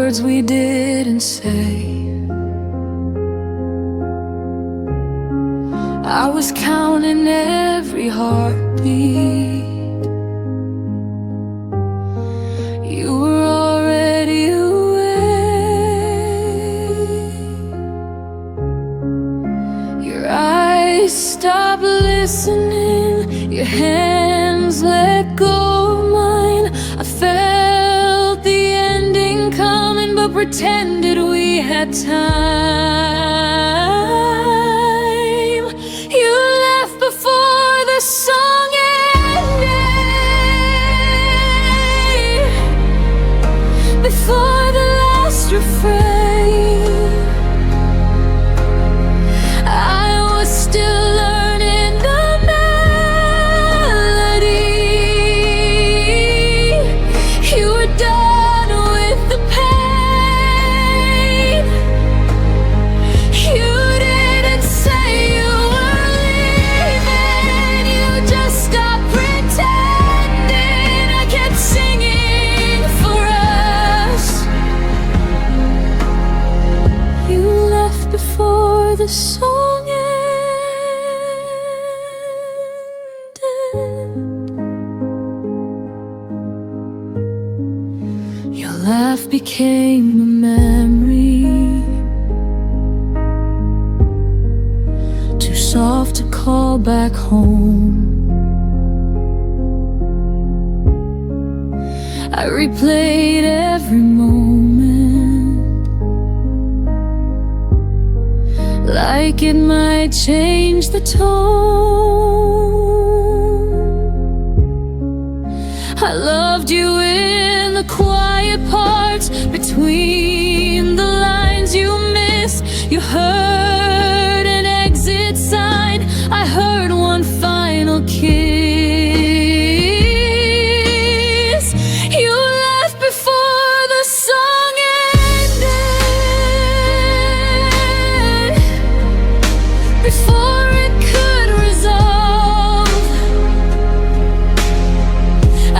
words we didn't say. I was counting every heartbeat. You were already away. Your eyes stopped listening, your hands let go of mine. I felt the ending coming, but pretended we had time. You left before the song ended, before the last refrain. I was still learning the melody. You were done with the pain. You didn't say you were leaving, you just stopped pretending. I kept singing for us. You left before the song ended. Your laugh became a memory, too soft to call back home. I replayed every moment, like it might change the tone. I loved you in the quiet parts, between the lines you missed. You heard an exit sign, I heard one final kiss. You left before the song ended, before it could resolve. I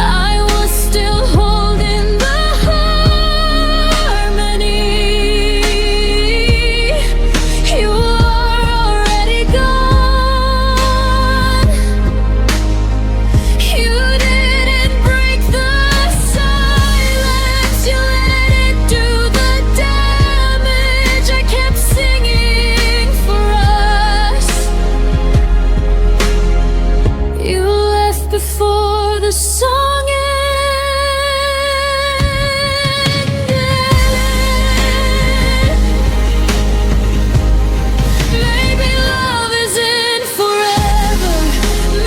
was still holding the harmony. You were already gone. You didn't break the silence, you let it do the damage. I kept singing for us. You left before the song ended. Maybe love isn't forever,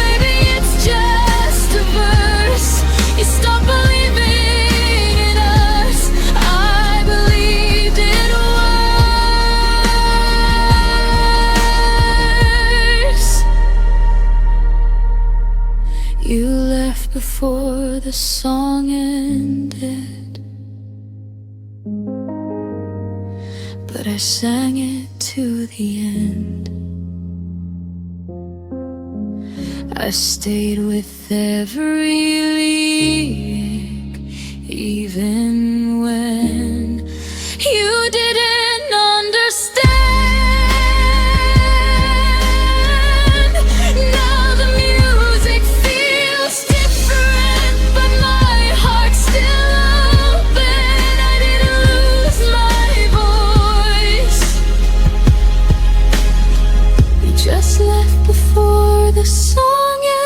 maybe it's just a verse. You stopped believing in us, I believed it worse. You left before the song ended, but I sang it to the end. I stayed with every lyric, even when you didn't understand. Now the music feels different, but my heart's still open. I didn't lose my voice. You just left before the song ended.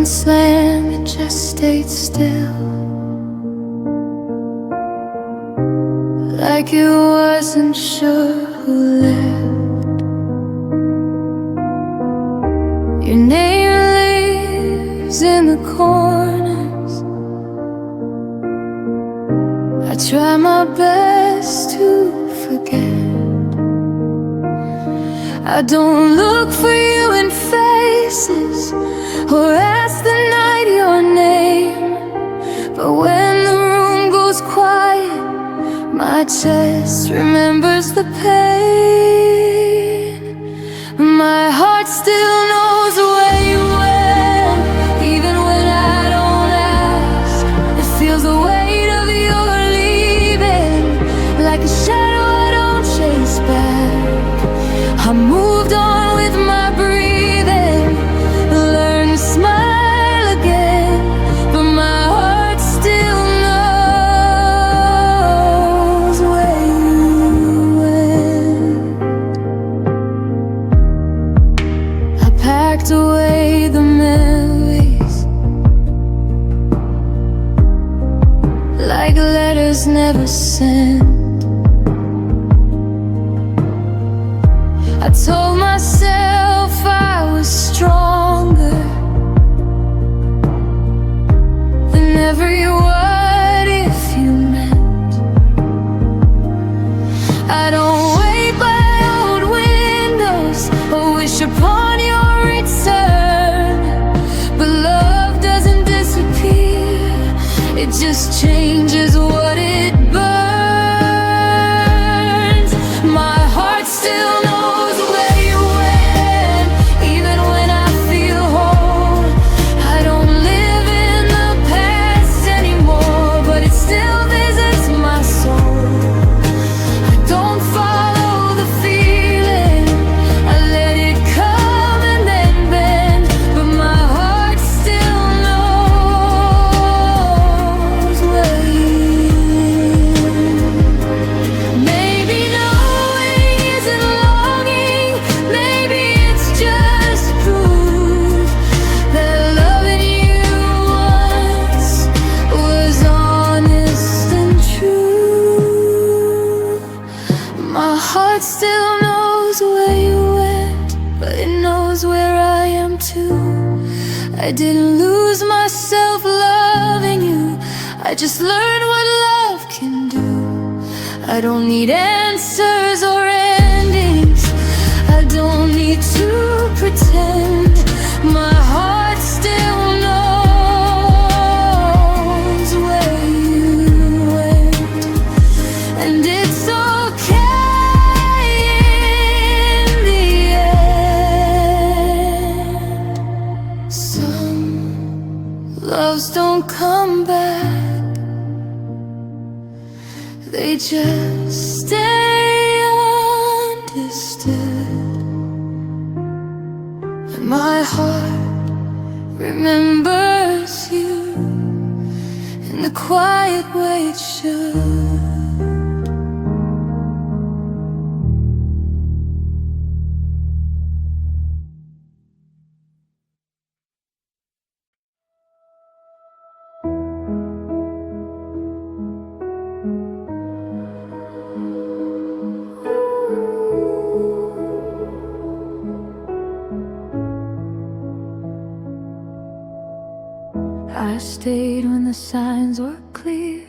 didn't slam, it just stayed still, like it wasn't sure who left. Your name lives in the corners. I try my best to forget. I don't look for you in faces or ask the night your name, but when the room goes quiet, my chest remembers the pain. My heart still knows where you went, even when I don't ask. It feels the weight of your leaving, like a shadow I don't chase back. I moved on with my breathing, learned to smile again, but my heart still knows where you went. I packed away the memories, like letters never sent. I told myself I was stronger than every what if you meant. I don't wait by old windows or wish upon your return, but love doesn't disappear, it just changes what it burns. My heart still knows I didn't lose myself loving you, I just learned what love can do. I don't need answers or endings, I don't need to pretend. My heart still knows where you went, and it's okay in the end. Some loves don't come back, they just stay understood. And my heart remembers you in the quiet way it should. I stayed when the signs were clear,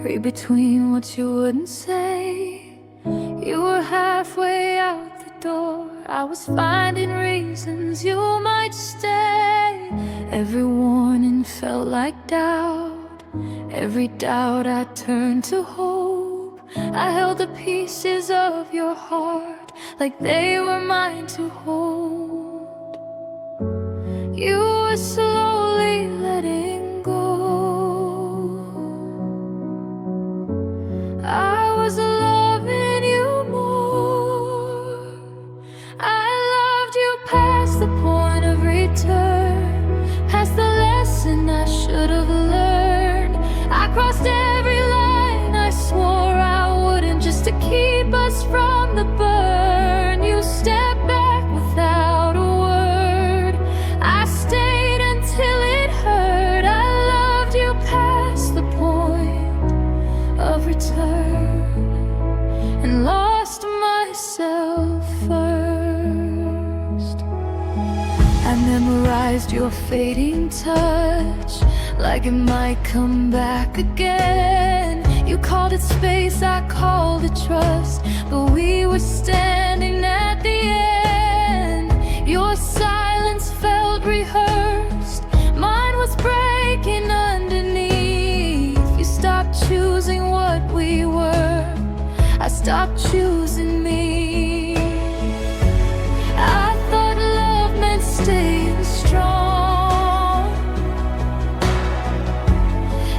read between what you wouldn't say. You were halfway out the door, I was finding reasons you might stay. Every warning felt like doubt, every doubt I turned to hope. I held the pieces of your heart like they were mine to hold. You were slowly letting go, I was loving you more. I loved you past the point of return, past the lesson I should have learned. I crossed every line I swore I wouldn't, just to keep us from the burn. You stepped back without a word, I stayed until memorized your fading touch, like it might come back again. You called it space, I called it trust, but we were standing at the end. Your silence felt rehearsed, mine was breaking underneath. You stopped choosing what we were, I stopped choosing me. I thought love meant staying strong,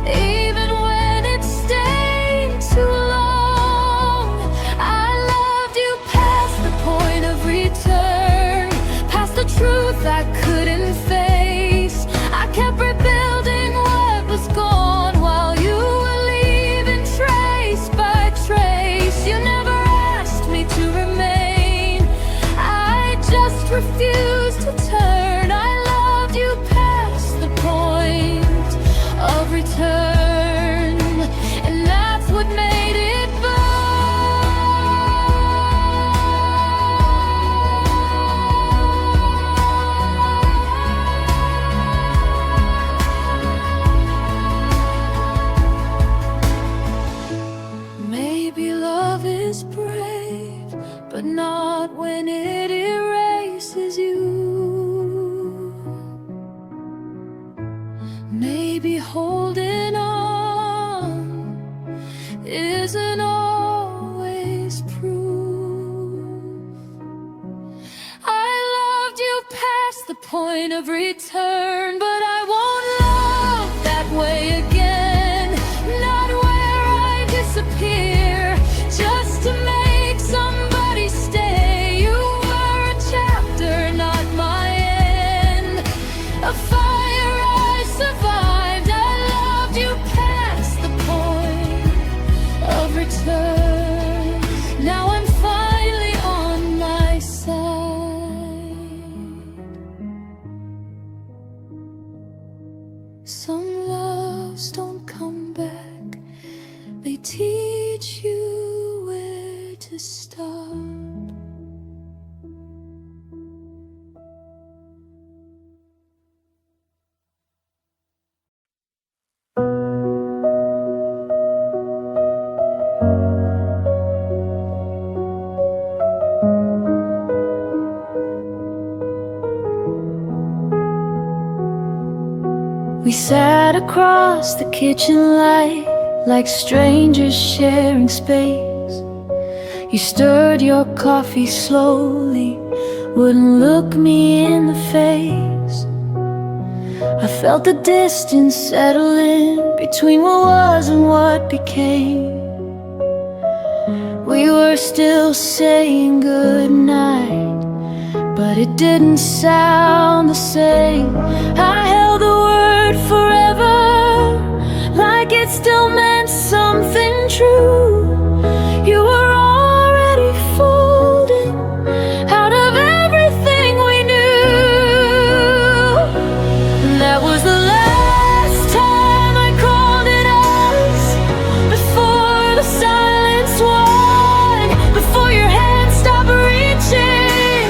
even when it stayed too long. I loved you past the point of return, past the truth I couldn't face. I kept rebuilding what was gone while you were leaving trace by trace. You never asked me to remain, I just refused to turn. I loved you past the point of return, and that's what made it burn. Maybe love is brave, but not when it erases you. Maybe holding on isn't always proof. I loved you past the point of return, but I won't love that way again. Not where I disappear just to make somebody stay. You were a chapter, not my end, a fire I survived. I loved you past the point of return. Now I'm finally on my side. Some loves don't come back, they teach you where to start. We sat across the kitchen light like strangers sharing space. You stirred your coffee slowly, wouldn't look me in the face. I felt the distance settle in between what was and what became. We were still saying goodnight, but it didn't sound the same. I held the word forever, like it still meant something true. You were already folding out of everything we knew. And that was the last time I called it us, before the silence won, before your hand stopped reaching,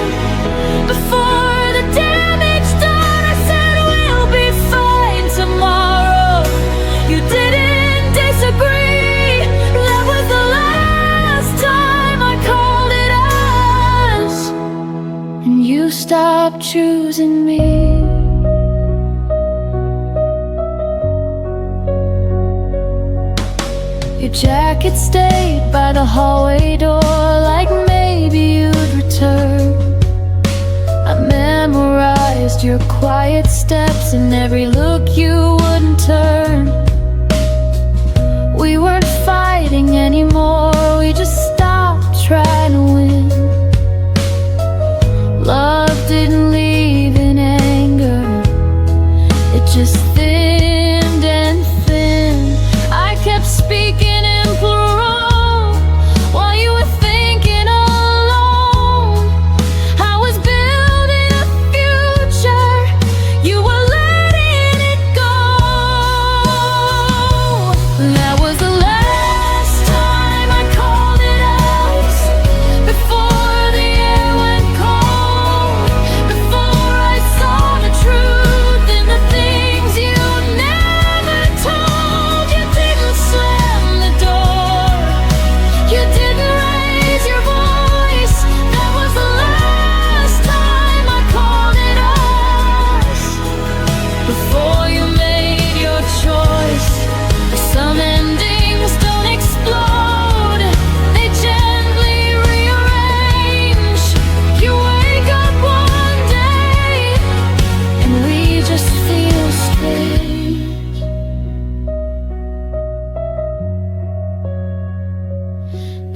before the damage done. I said we'll be fine tomorrow. You didn't disagree. That was the last time I called it us, and you stopped choosing me. Your jacket stayed by the hallway door, like maybe you'd return. I memorized your quiet steps and every look you wouldn't turn. We weren't fighting anymore, we just stopped trying to win. Love didn't leave in anger, it just thinned and thin. I kept speaking in plural while you were thinking alone. I was building a future, you were letting it go.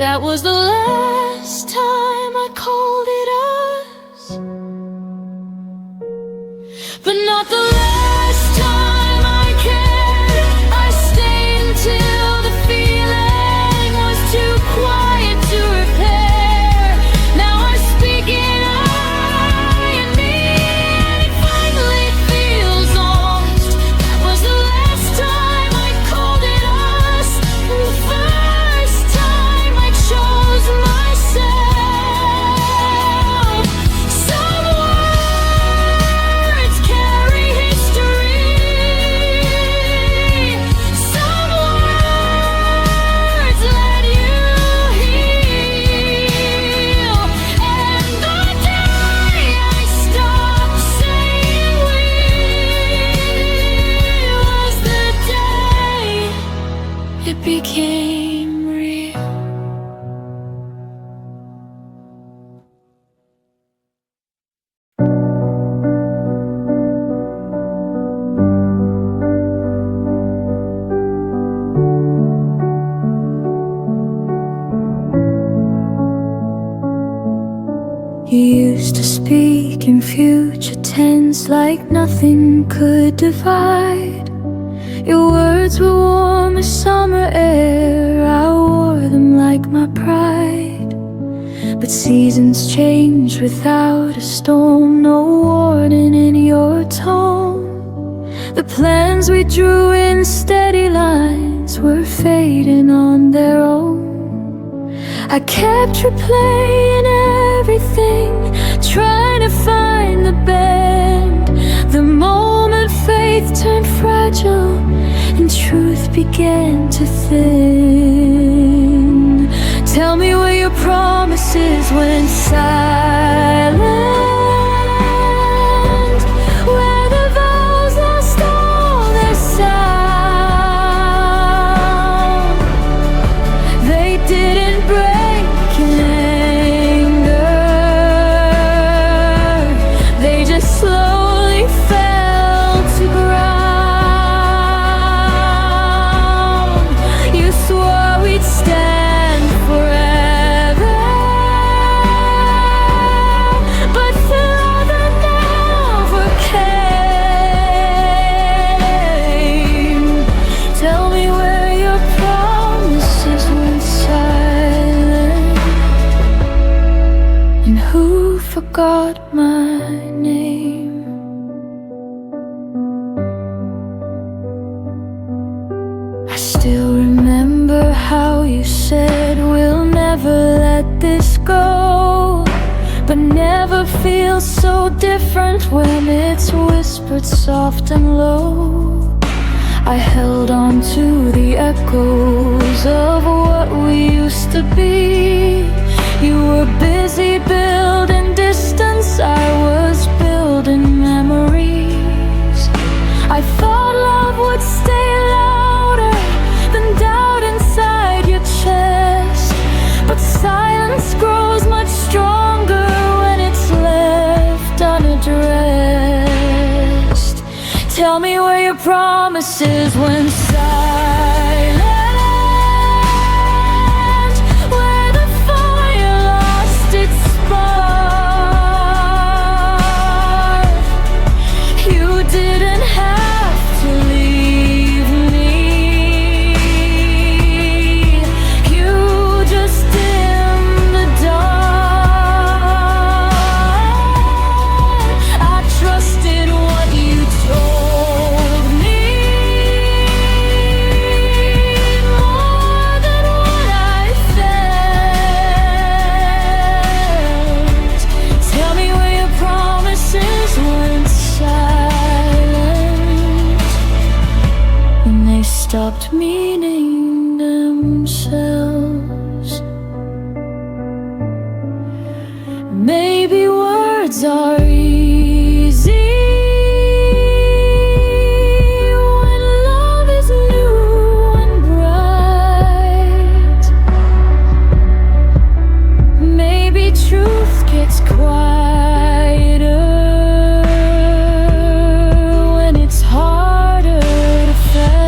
That was the last time I called it us, but not the last time I cared. I stayed until the feeling was too quiet to repair. Now I speak in I and me, and it finally feels lost. That was the last time I called it us, and the first time I chose myself. Some words carry history, some words let you heal, and the day I stopped saying we was the day it became real. You used to speak in future tense like nothing could divide. Your words were warm as summer air, I wore them like my pride. But seasons change without a storm, no warning in your tone. The plans we drew in steady lines were fading on their own. I kept replaying everything, trying to find the bend. The moment faith turned fragile and truth began to thin. Tell me where your promises went silent, where the vows lost all their sound. They didn't break in anger, they just slowly fell to ground. You swore we'd stand forever, but father never came. Tell me where your promises went silent, and who forgot my name. I still remember how you said we'll never let this go, but never feels so different when it's whispered soft and low. I held on to the echoes of what we used to be. You were busy building distance, I was building memories. I thought love would stay louder than doubt inside your chest, but silence grows much stronger when it's left unaddressed. Tell me where your promises went silent, where the fire lost its spark. You didn't have to leave me, you just dimmed the dark. I trusted what you told me more than what I felt. Tell me where your promises went silent, when they stopped meaning themselves. Maybe words are easy when love is new and bright. Maybe truth gets quieter when it's harder to fight.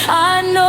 I know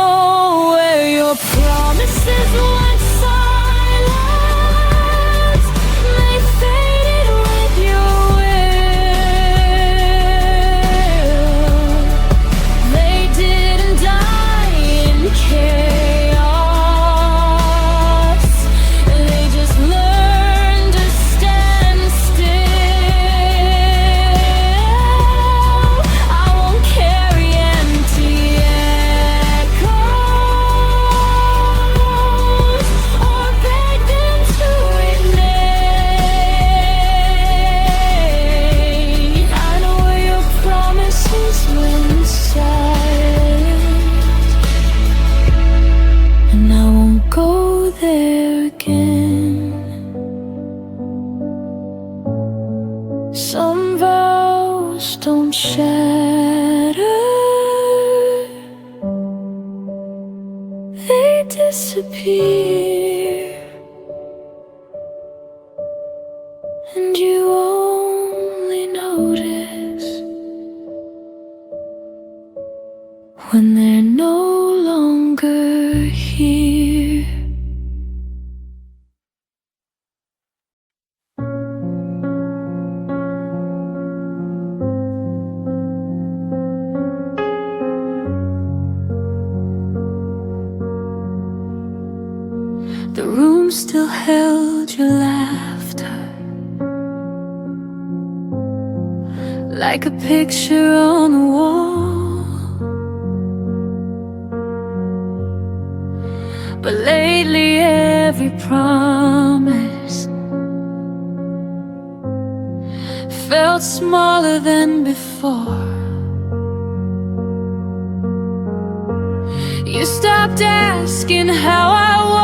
don't shatter, they disappear, and you only notice when they're no longer here. The room still held your laughter, like a picture on the wall. But lately every promise felt smaller than before. You stopped asking how I was,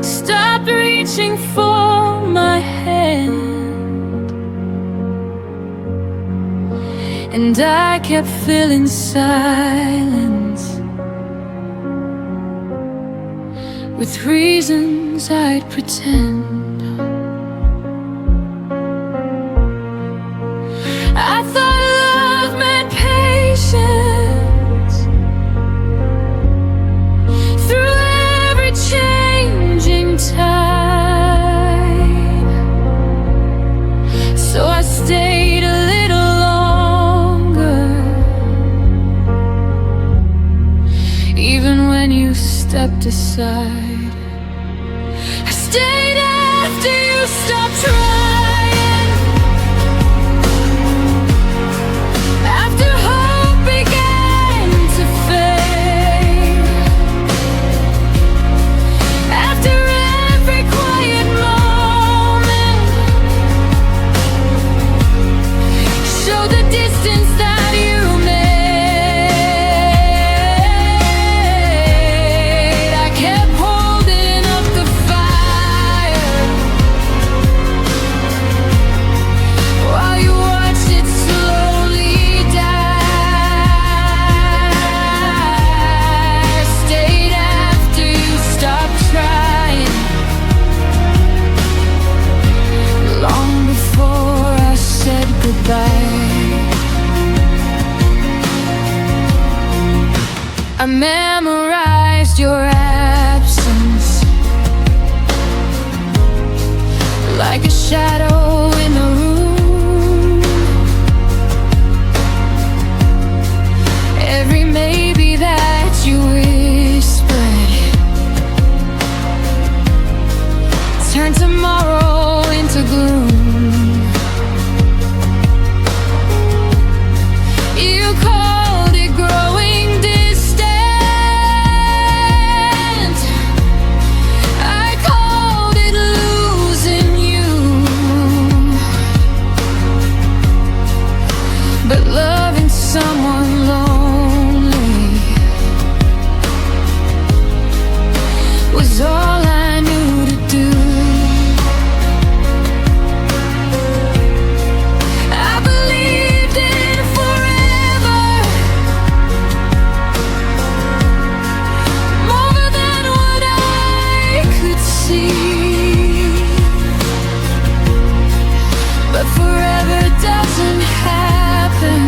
stopped reaching for my hand, and I kept filling silence with reasons I'd pretend. I thought love meant patience through every changing tide, so I stayed a little longer, even when you stepped aside. I stayed after you stopped trying, after hope began to fade, after every quiet moment showed the distance that you made. I kept holding up the fire while you watched it slowly die. Stayed after you stopped trying, long before I said goodbye. I memorized your absence like a shadow in the room. Every maybe that you whispered turned tomorrow into gloom. You called it growing distant, I called it losing you. But loving someone lonely was all I knew to do. I believed in forever, more than what I could see. But forever doesn't happen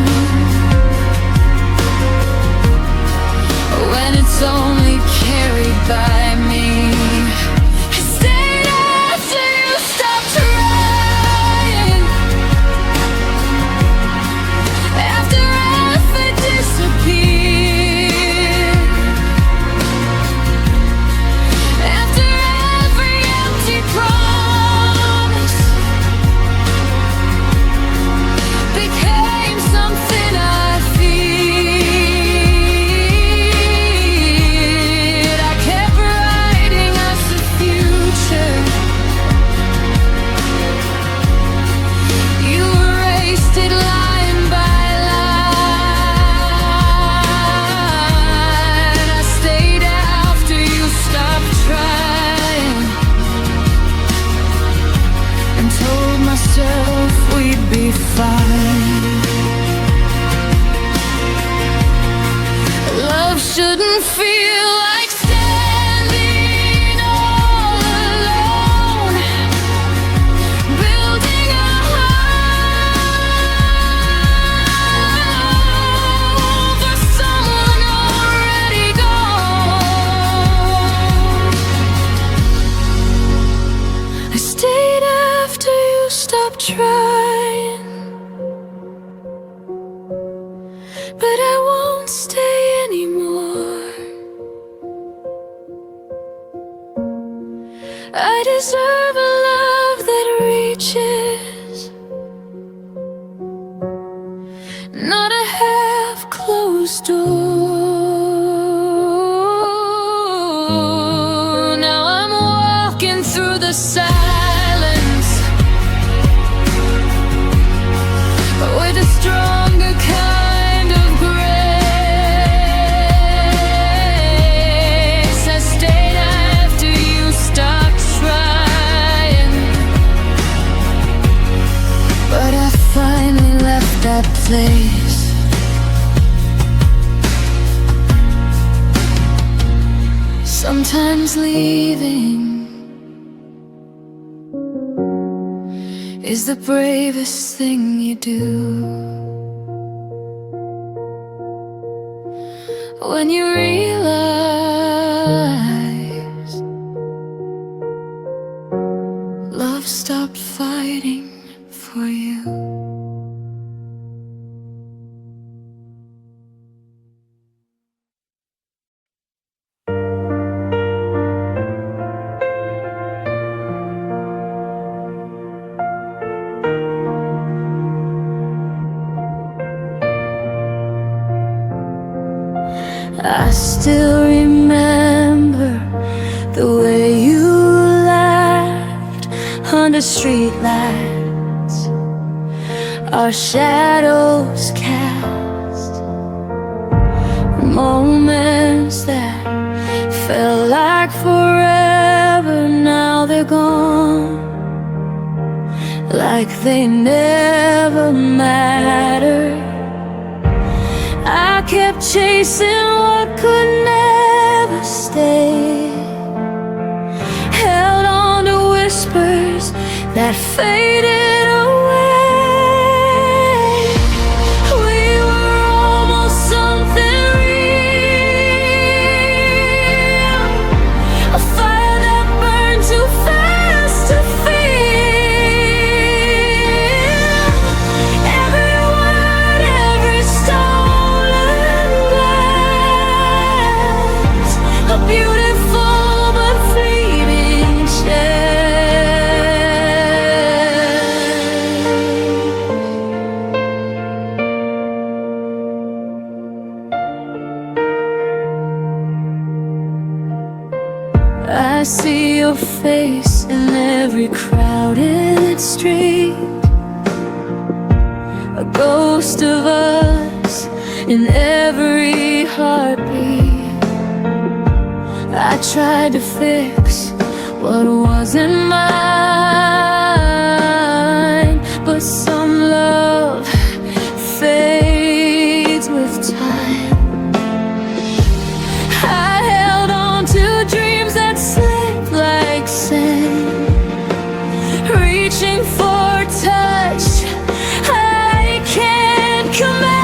when it's only carried by me. I stayed after you stopped trying, after effort disappeared, after every empty promise became something I feared. I kept shouldn't feel like standing all alone, building a home for someone already gone. I stayed after you stopped trying, but I won't stay anymore. I deserve a love that reaches, not a half-closed door. Now I'm walking through the silence with a stronger kind of grace. I stayed after you stopped trying, but I finally left that place. Sometimes leaving is the bravest thing you do. When you realize love stopped fighting for you. I still remember the way you laughed under streetlights, our shadows cast, moments that felt like forever. Now they're gone, like they never mattered. I kept chasing what could never stay, held on to whispers that faded away. We were almost something real, a fire that burned too fast to feel. Every word, every stolen glance, a beautiful but fleeting chance. I see your face in every crowded street, a ghost of us in every heartbeat. I tried to fix what wasn't mine, but some love fades with time. I held on to dreams that slipped like sand, reaching for touch I can't command.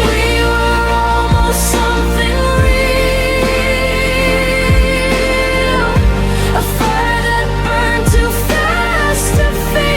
We were almost something real, a fire that burned too fast to feel.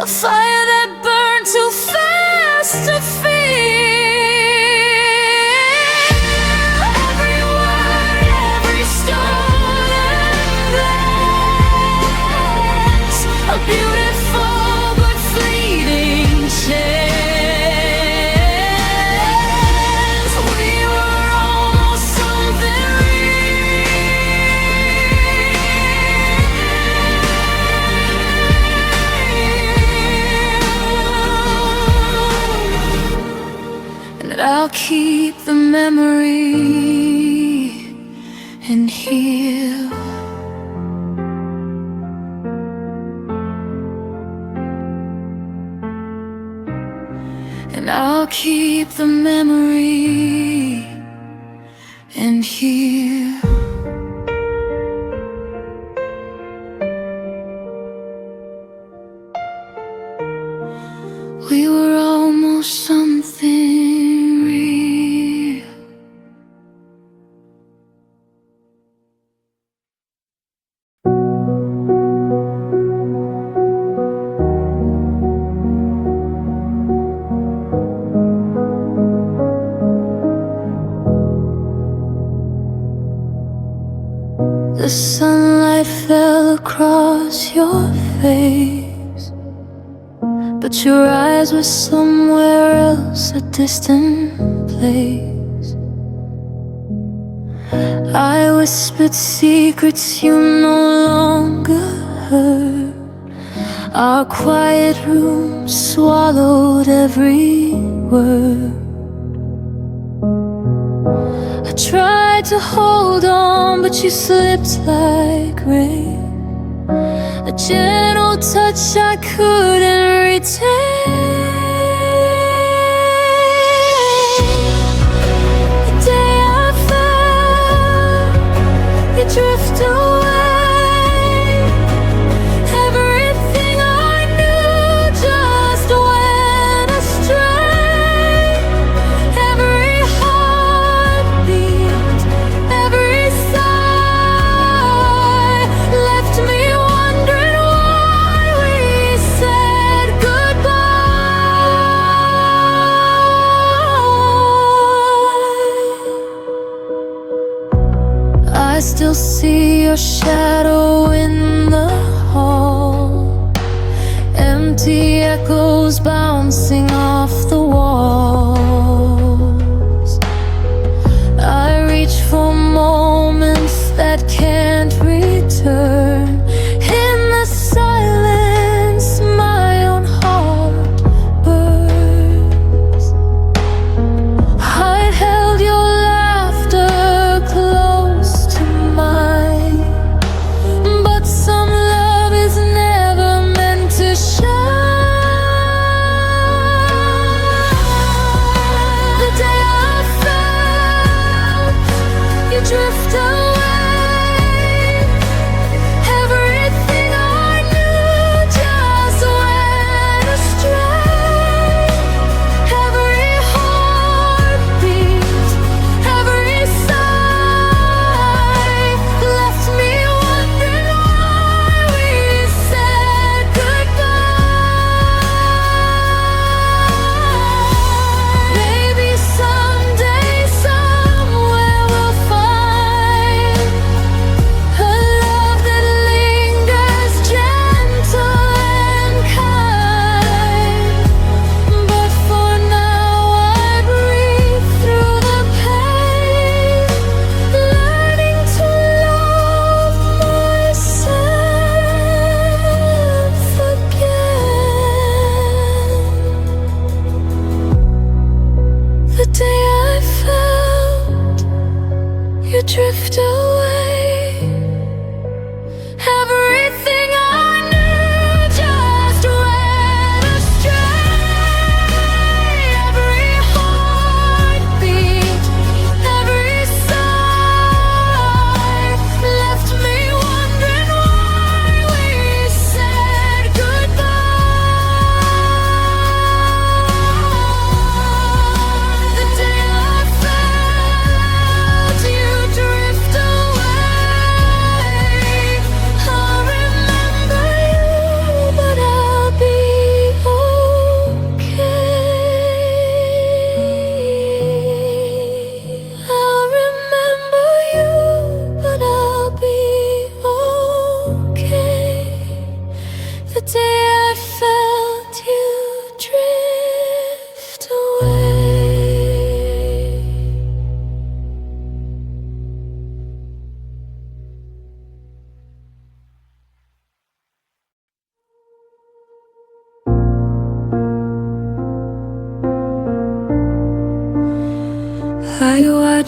fire that burned too fast to feel. Every word, every stolen glance, a beautiful but fleeting chance. We were almost something real. And I'll keep the memory and heal. And I'll keep the memory and heal. We were almost something real. The sunlight fell across your face, but your eyes were somewhere else, a distant place. I whispered secrets you no longer heard. Our quiet room swallowed every word. I tried to hold on, but you slipped like rain, a gentle touch I couldn't retain. The day I fell, you drift away. Everything I knew just went astray. Every heartbeat, every sigh left me wondering why we said goodbye. I still see your shadow in the hall, empty echoes bouncing off the walls. I reach for moments that can't return. In the silence, my own heart burns. I held your laughter close to mine, but some love is never meant to shine.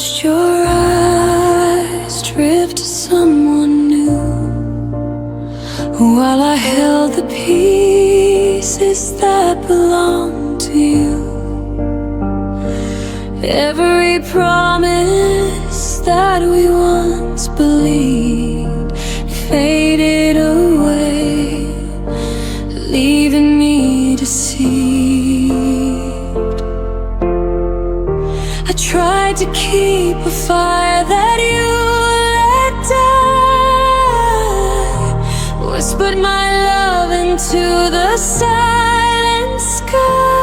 watched your eyes drift to someone new, while I held the pieces that belonged to you. Every promise that we once believed faded away, leaving me deceived. I tried to keep a fire that you let die, whispered my love into the silent sky.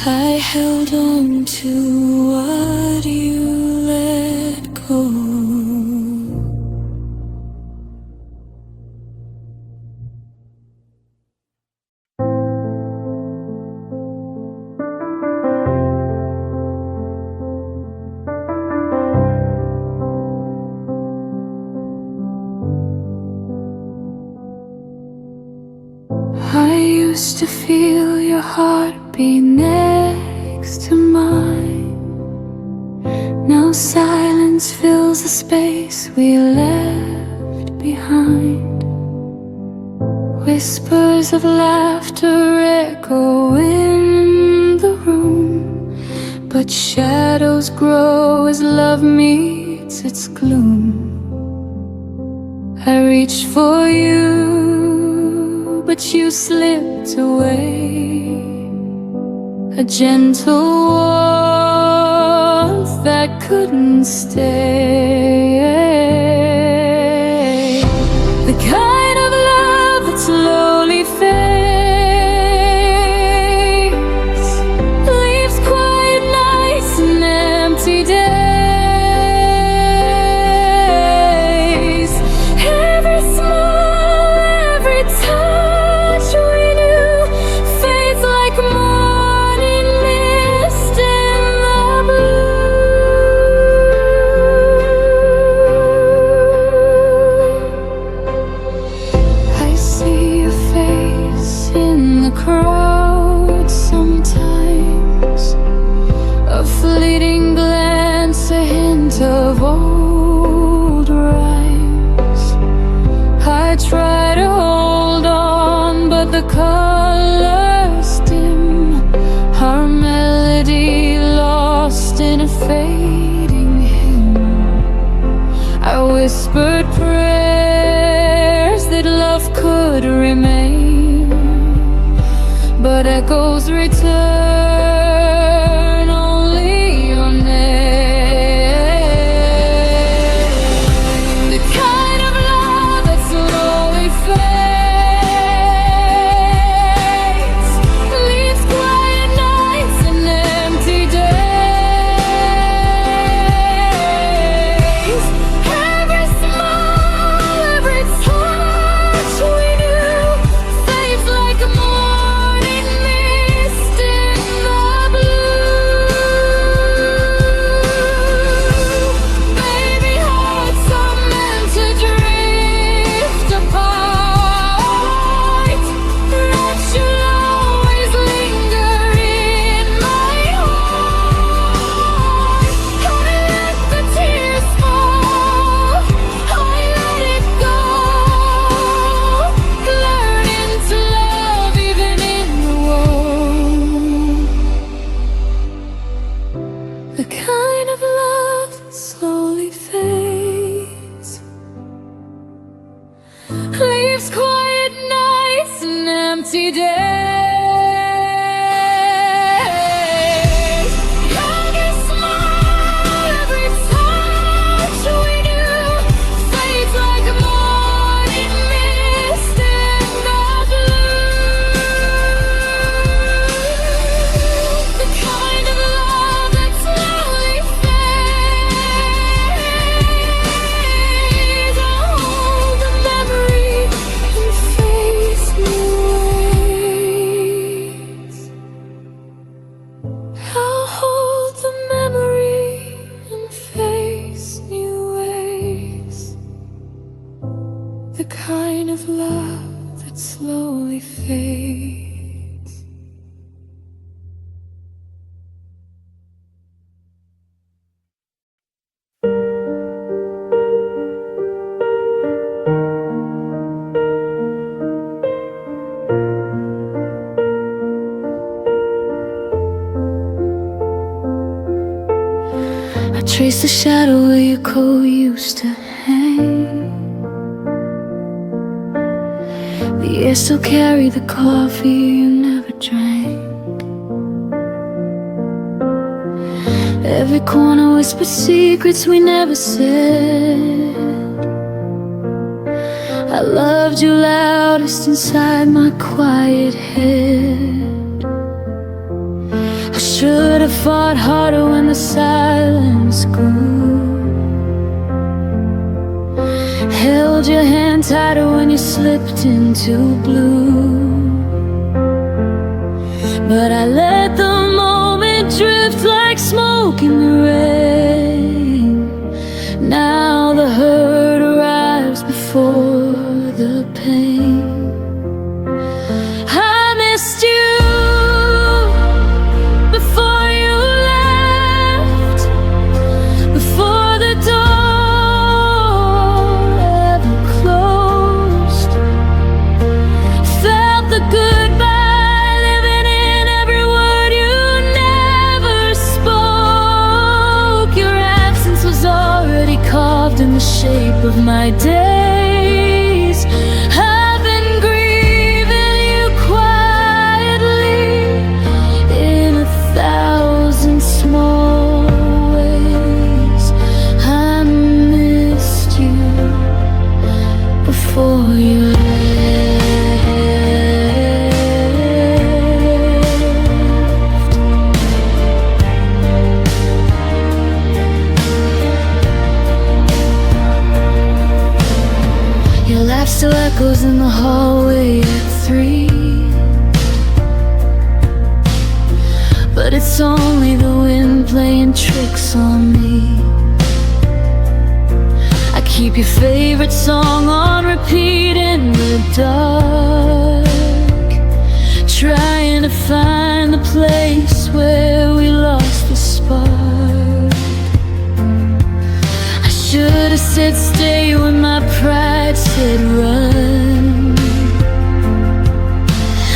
I held on to what you let go. I used to feel your heartbeat next to mine. Now silence fills the space we left behind. Whispers of laughter echo in the room, but shadows grow as love meets its gloom. I reached for you, but you slipped away. A gentle warmth that couldn't stay. The kind of love that slowly fades, leaves quiet nights and empty days. Every smile, every touch we knew fades like morning mist in the blue. I see your face in the crowd sometimes, a fleeting glance, a hint of old rhymes. I try to hold on, but the colors dim, our melody lost in a fading hymn. I whispered prayers that love could remain, but echoes return, only your name. The kind of love that slowly fades, leaves quiet nights and empty days. Every smile, every touch we knew fades like a morning mist in the blue. Baby, hearts are meant to drift apart, that you'll always linger in my heart. I let the tears fall, I let it go, learning to love even in the womb. The kind of love that slowly fades, leaves quiet nights and empty days. Every smile, every touch we knew fades like a morning mist in the blue. The kind of love that slowly fades. I'll hold the memory and face new ways. I'll hold the memory and face new ways. The kind of love that slowly fades. I trace the shadow where your coat used to hang. The air still carried the coffee you never drank. Every corner whispered secrets we never said. I loved you loudest inside my quiet head. I should have fought harder when the silence grew. Held your hand tighter when you slipped into blue. But I let the moment drift like smoke in the rain. Now the hurt arrives before the pain. I missed you before you left, before the door ever closed. Felt the goodbye living in every word you never spoke. Your absence was already carved in the shape of my days. before you left. Your laugh still echoes in the hallway at 3, but it's only the wind playing tricks on me. I keep your favorite song on repeat in the dark, trying to find the place where we lost the spark. I should have said stay when my pride said run.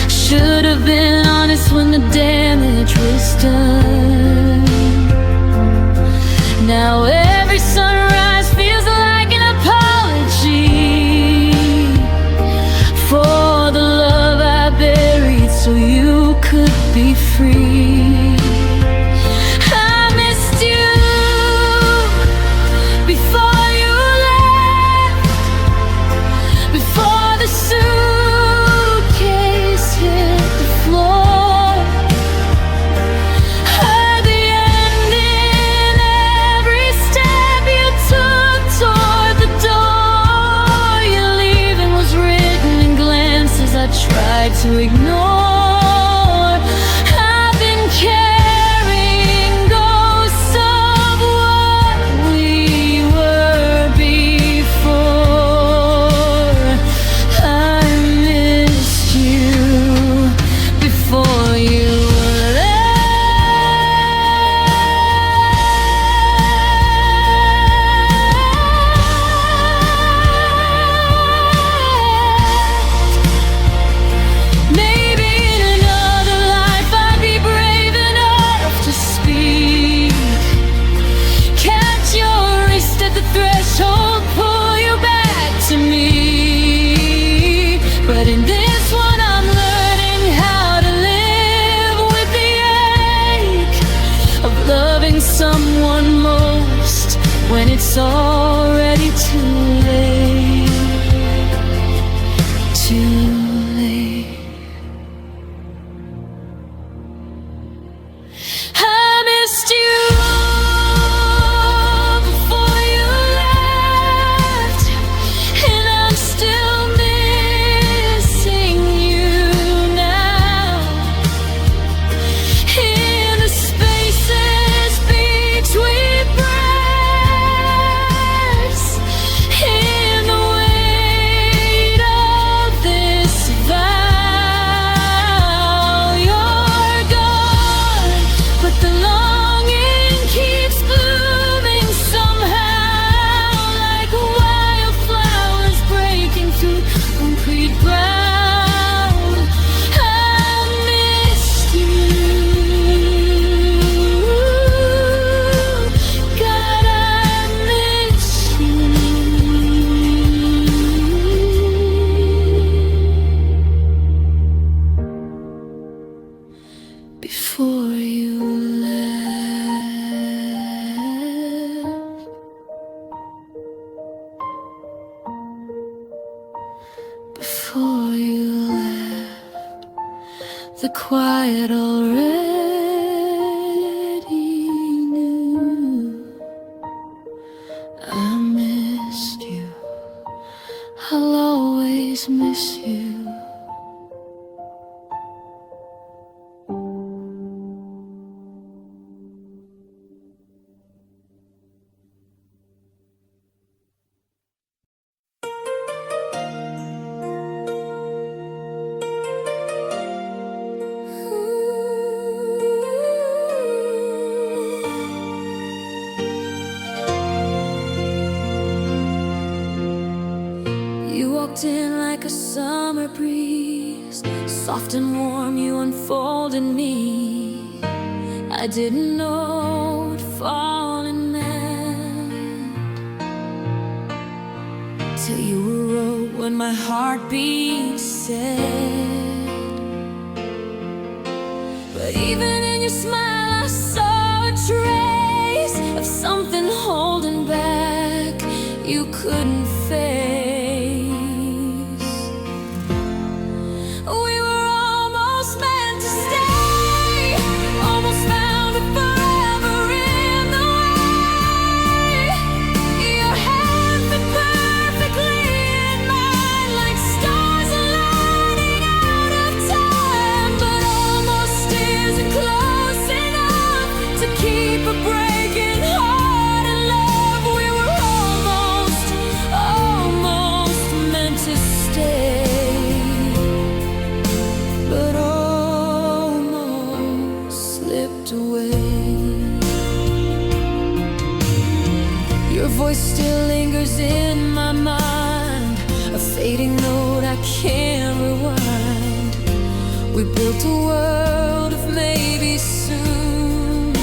Should have been honest when the damage was done. Now every sunrise feels like an apology for the love I buried so you could be free. I missed you before you left, before the suitcase hit the floor. Heard the end in every step you took toward the door. Your leaving was written in glances I tried to ignore. I've been carrying ghosts of what we were before. I missed you before you left. Maybe in another life I'd be brave enough to speak, catch your wrist at the threshold, pull you back to me. But in this one I'm learning how to live with the ache of loving someone most when it's already too late. Too late. I missed you before you left, and I'm still missing you now. In the spaces between breaths, in the weight of this vow, you're gone, but the longing keeps blooming somehow, like wildflowers breaking through concrete ground. I missed you, God, I miss you before you left. Before you left, the quiet already knew I missed you. I'll always miss you. You walked in like a summer breeze, soft and warm you unfolded me. I didn't know what falling meant till you wrote what my heartbeat said. But even in your smile I saw a trace of something holding back you couldn't fake. fading note I can't rewind. We built a world of maybe soon,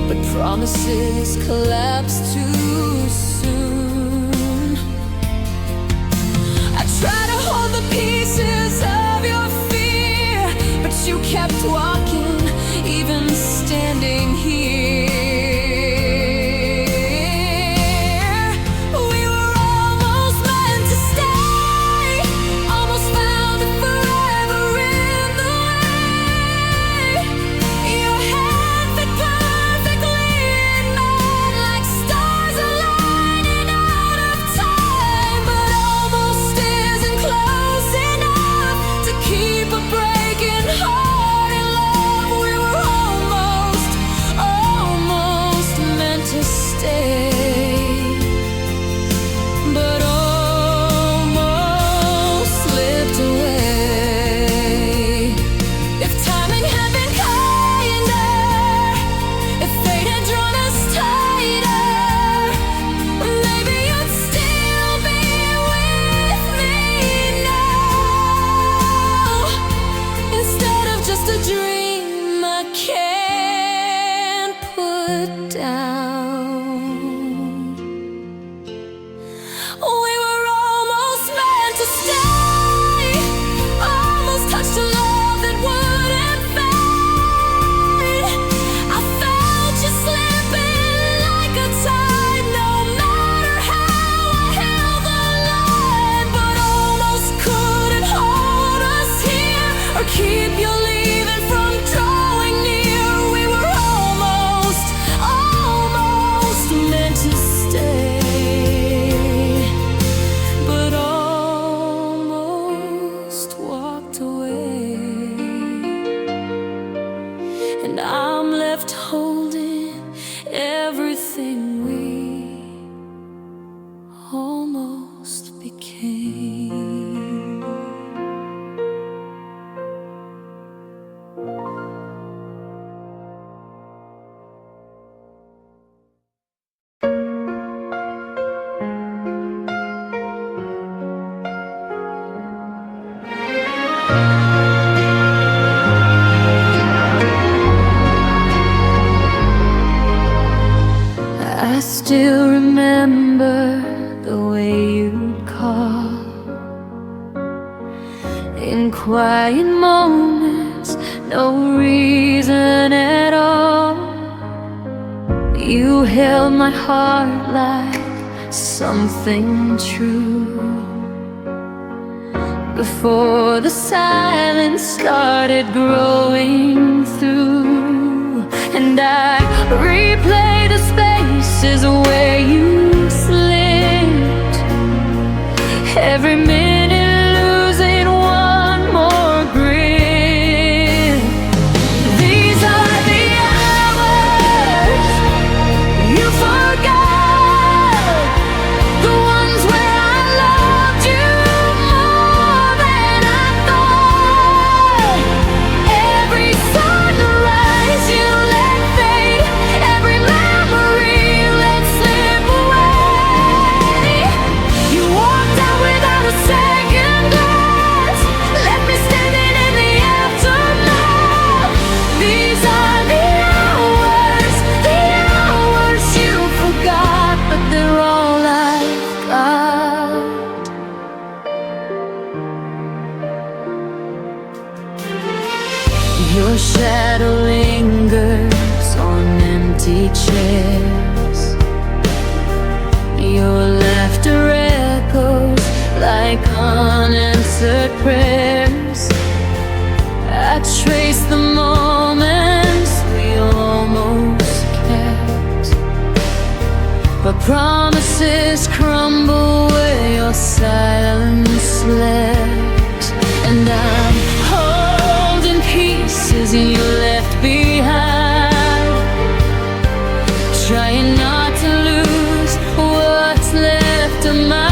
but promises collapse too soon. I try to hold the pieces of your fear, but you kept walking, even standing here. We were almost meant to stay, almost found it forever in the way. Your hand fit perfectly in mine, like stars aligning out of time, but almost isn't close enough to keep a breaking heart in love. We were almost meant to stay, but almost slipped away. If timing had been kinder, if fate had drawn us tighter, maybe you'd still be with me now, instead of just a dream I can't put down. We were almost meant to stay, almost touched a love that wouldn't fade. I felt you slipping like a tide, no matter how I held the line, but almost couldn't hold us here or keep you leaving from drawing near. We were almost meant to stay, but almost walked away, and I'm left holding everything we almost became. I still remember the way you'd call in quiet moments, no reason at all. You held my heart like something true before the silence started growing through, and I replay the spaces where you slipped, every minute losing one more grip. These are the hours you forgot, the ones where I loved you more than I thought. Every sunrise you let fade, every memory let slip away. You walked out without a second glance, left me standing in the aftermath. These are the hours you forgot, but they're all I've got. Your shadow lingers on empty chairs, your laughter echoes like unanswered prayers. I trace the moments we almost kept, but promises crumble where your silence slept, and I'm holding pieces you left behind, trying not to lose what's left of mine.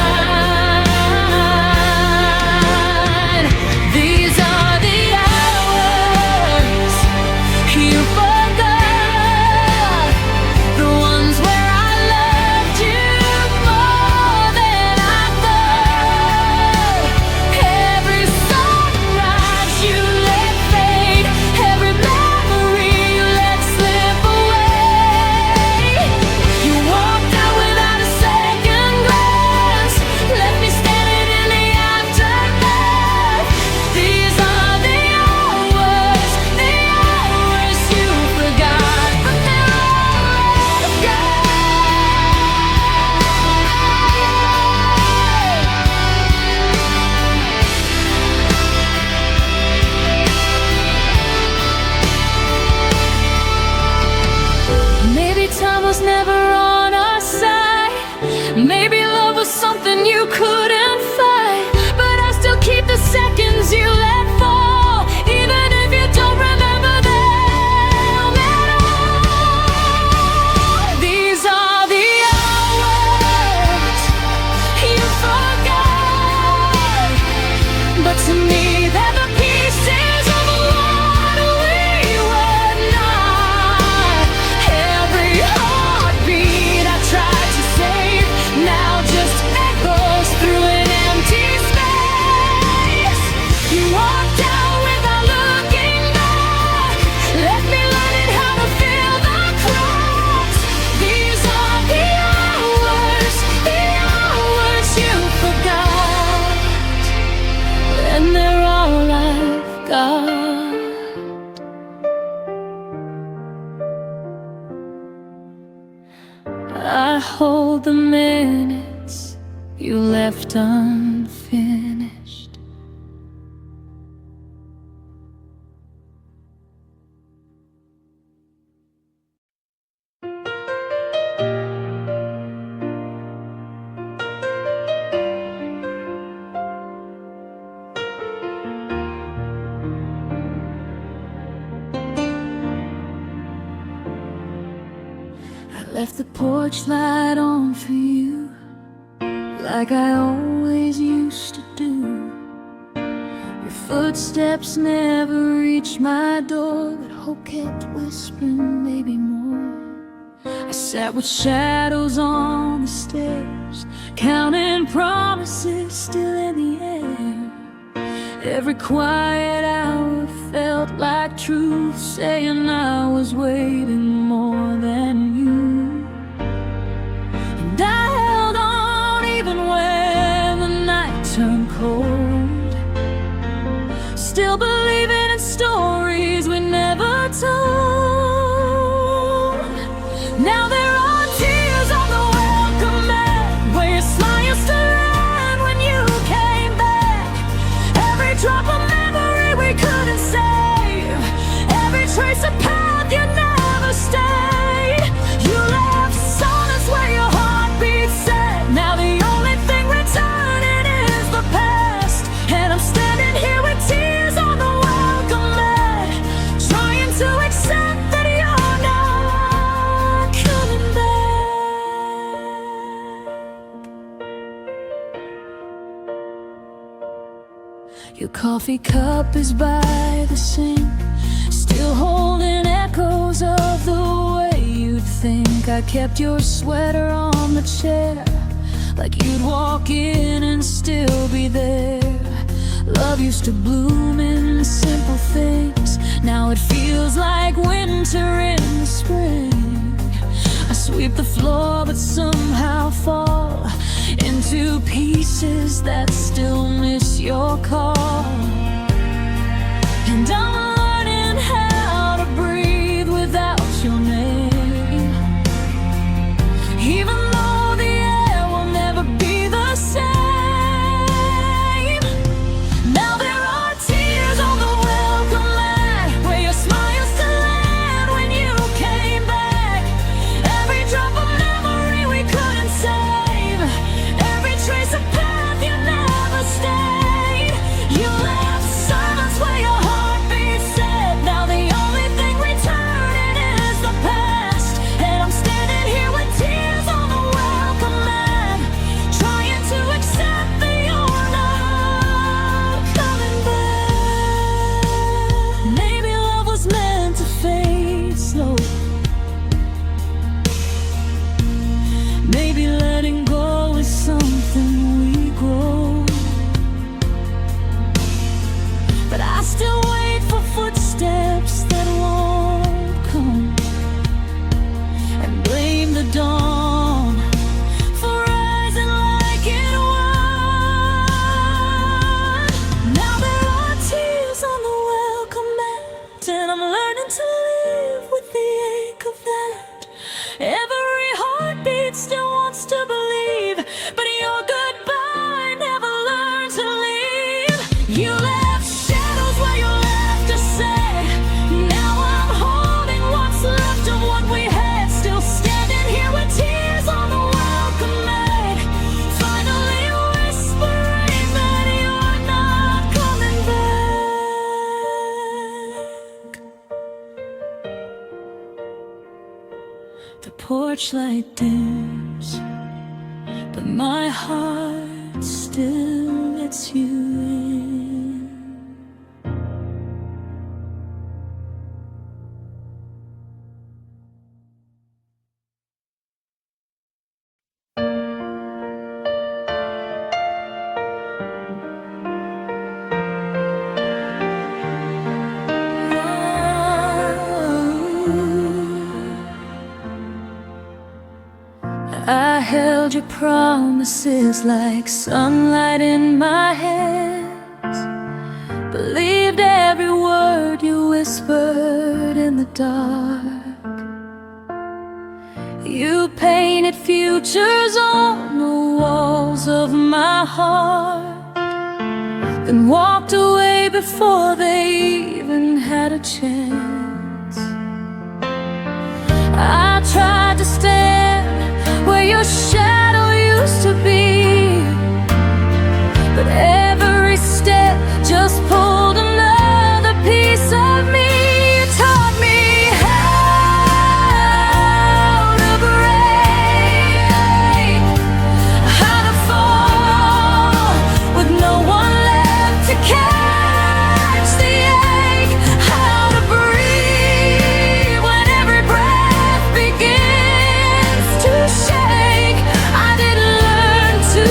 These are the hours you forgot, the ones where I loved you more than something you couldn't fight, but I still keep the seconds you let fall, even if you don't remember them at all. These are the hours you forgot, but to me they're the pieces of what we were not. Every heartbeat I tried to save now just echoes through an empty space. You walked out without looking back, left me learning how to fill the cracks. These are the hours you forgot, and they're all I've got. I hold the minutes you left unfinished. I left the porch light on for you, like I always used to do. Your footsteps never reached my door, but hope kept whispering maybe more. I sat with shadows on the stairs, counting promises still in the air. Every quiet hour felt like truth, saying I was waiting more than you. And I held on even when the night turned cold, still believing in stories we never told. Now there are tears on the welcome mat, where your smile used to land when you came back. Every drop of memory we couldn't save, every trace of path you never stayed. You left silence where your heartbeat set. Now the only thing returning is the past, and I'm standing here with tears on the welcome mat, trying to accept that you're not coming back. Your coffee cup is by the sink, still holding echoes of the way you'd think. I kept your sweater on the chair, like you'd walk in and still be there. Love used to bloom in simple things, now it feels like winter in the spring. I sweep the floor but somehow fall into pieces that still miss your call. And I'm learning how to breathe without your name, even though the air will never be the same. Now there are tears on the welcome mat, where your smile used to land when you came back. Every drop of memory we couldn't save, every trace of path you never stayed. You left searchlight dims, but my heart still lets you in. I held your promises like sunlight in my hands, believed every word you whispered in the dark. You painted futures on the walls of my heart, then walked away before they even had a chance. I tried to stand where your shadow used to be, but every step just pulled another piece of me. You taught me how to break, how to fall with no one left to catch the ache, how to breathe when every breath begins to shake. I didn't learn to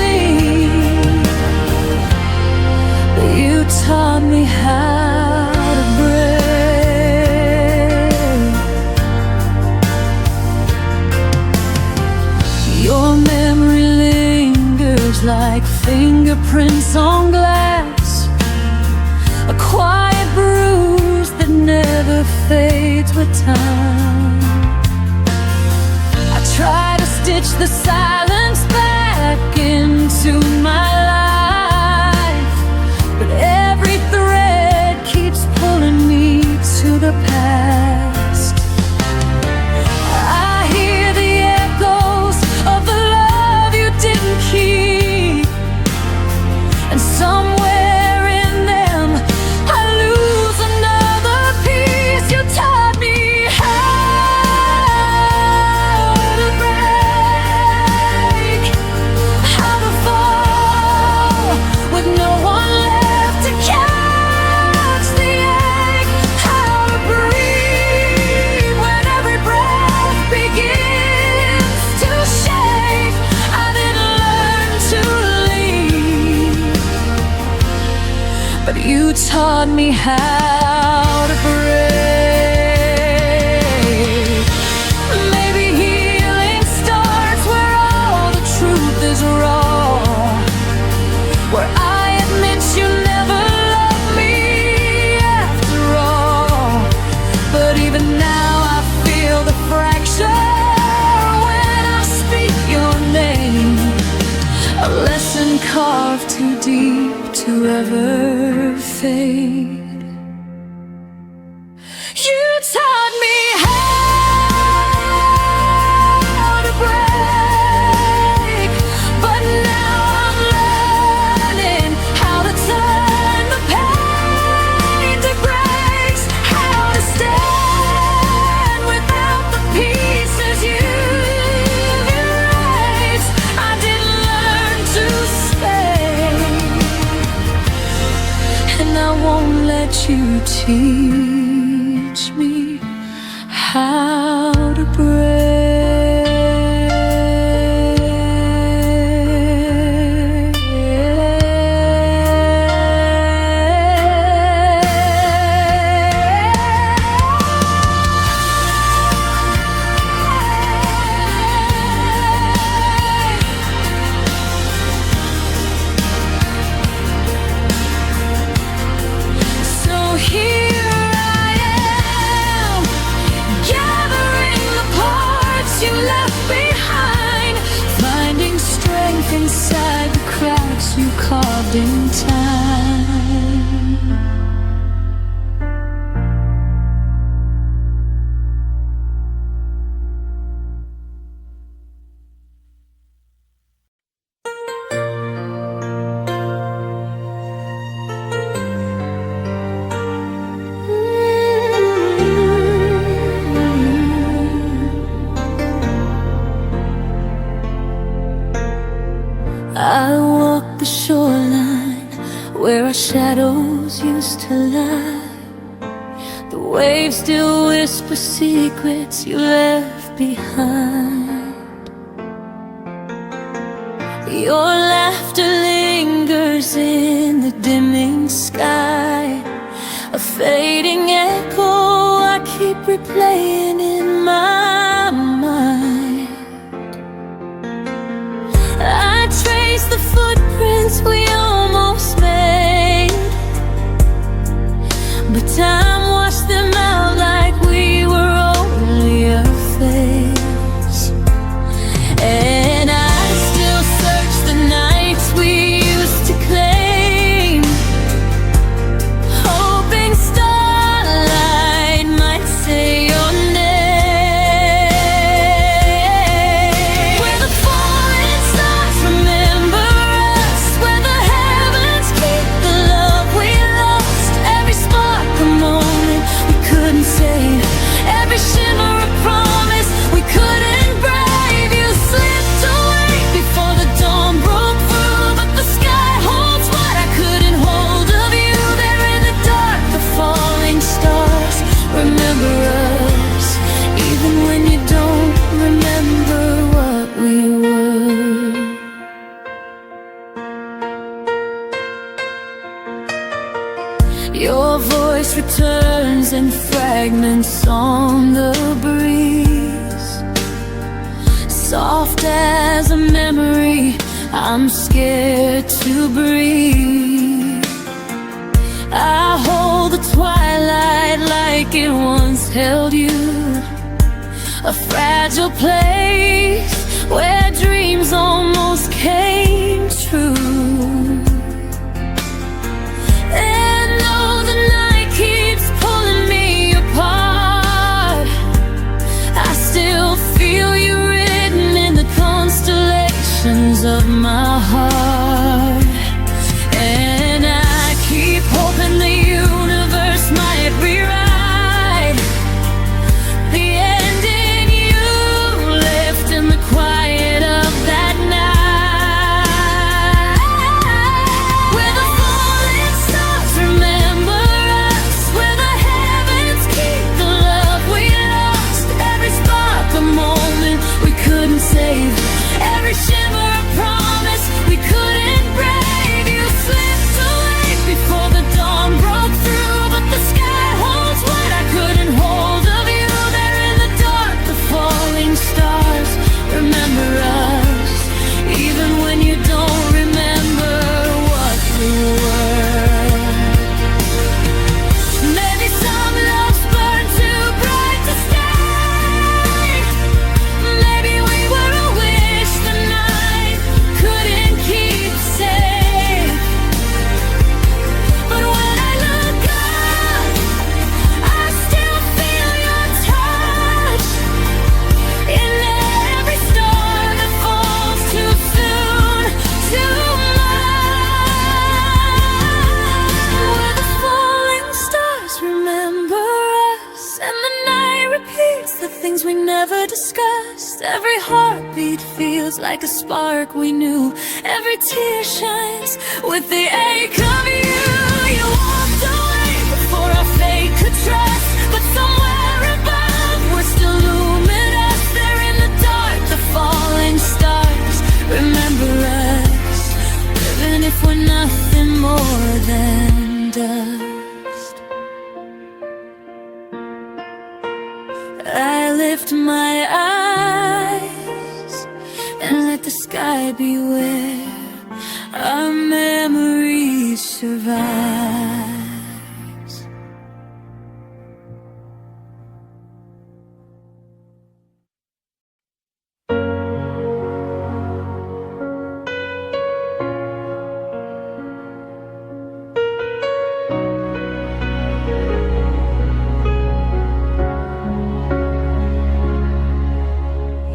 leave, but you taught me how to break. Your memory lingers like fingerprints on glass, a quiet bruise that never fades with time. I try to stitch the silence back into my life, but every thread keeps pulling me to the past. I hear the echoes of the love you didn't keep, and somewhere in them I lose another piece. You taught me how to break, how to fall with no one left to catch the ache, how to breathe when every breath begins to shake. I didn't learn to leave, but you taught me how to break. Maybe healing starts where all the truth is raw, where I admit you never loved me after all. But even now I feel the fracture when I speak your name, a lesson carved too deep to ever fade. You taught me how to break, but now I'm learning how to turn the pain to grace, how to stand without the pieces you erased. I didn't learn to stay, and I won't let you teach me how to break. So here I am, gathering the parts you left behind, finding strength inside the cracks you carved in time. walk the shoreline where our shadows used to lie. The waves still whisper secrets you left behind. Your laughter lingers in the dimming sky, a fading echo I keep replaying in my mind. I trace the footprints we almost made, but time washed them out like we were only a phase. And I still search the nights we used to claim, hoping starlight might say your name. Where the falling stars remember us, where the heavens keep the love we lost. Every spark a moment we couldn't save, every shimmer a promise we couldn't brave. You slipped away before the dawn broke through, but the sky holds what I couldn't hold of you. There in the dark, the falling stars remember us, even when you don't remember what we were. Your voice returns in fragments on the breeze, soft as a memory I'm scared to breathe. I hold the twilight like it once held you, a fragile place where dreams almost came true. And though the night keeps pulling me apart, I still feel you written in the constellations of my heart. And I keep hoping the universe might rewrite the ending you left in the quiet of that night. Where the falling stars remember us, where the heavens keep the love we lost. Every spark a moment we couldn't save, every shimmer a promise we couldn't brave. You slipped away before the dawn broke through, but the sky holds what I couldn't hold of you. There in the dark, the falling stars remember us, even when you don't remember what we were. Maybe some loves burn too bright to stay. Maybe we were a wish the night couldn't keep safe. But when I look up, I still feel your touch in every star that falls too soon, too much. Where the falling stars remember us, and the night repeats the things we never discussed. Every heartbeat feels like a spark we knew, every tear shines with the ache of you. You walked away before our fate could trust, but somewhere above we're still luminous. There in the dark, the falling stars remember us, even if we're nothing more than dust. I lift my eyes and let the sky be where our memories survive.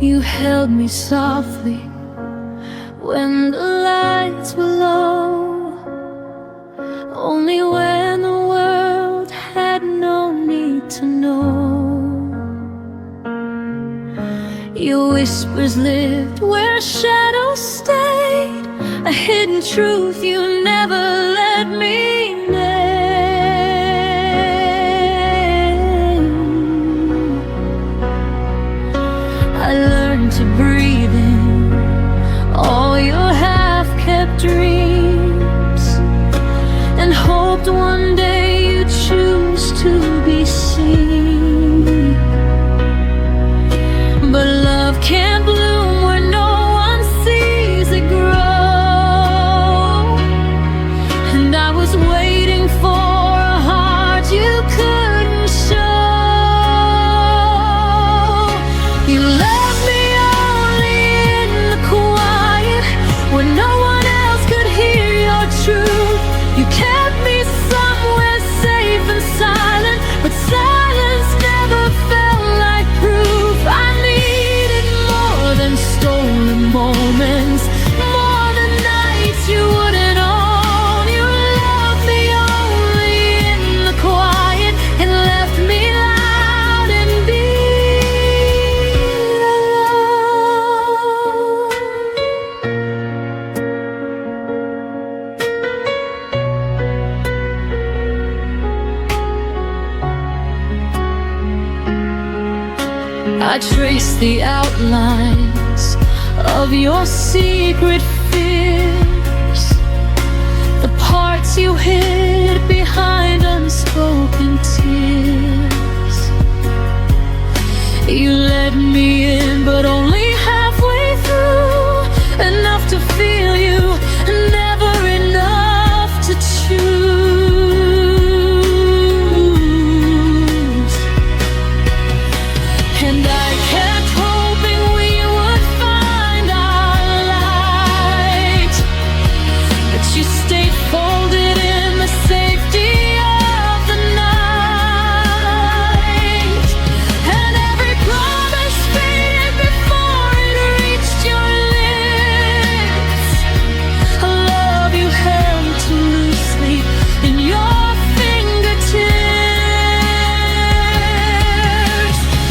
You held me softly when the lights were low, only when the world had no need to know. Your whispers lived where shadows stayed, a hidden in truth you never let me name. I learned to breathe in all your half-kept dreams, and hoped one day you'd choose to be seen. But love can't bloom where no one sees it grow, and I was waiting for a heart you couldn't show. You left me only in the quiet, where no one else could hear your truth. You kept me somewhere safe and silent, but silence never felt like proof. I needed more than stolen moments, more than nights you wouldn't own. You loved me only in the quiet, and left me loud and beat alone. I traced the outlines of your secret fears, the parts you hid behind unspoken tears. You let me in, but only halfway through, enough to feel you, never enough to choose. And I kept hoping we would find our light, but you stayed folded in the safety of the night. And every promise faded before it reached your lips, a love you held too loosely in your fingertips.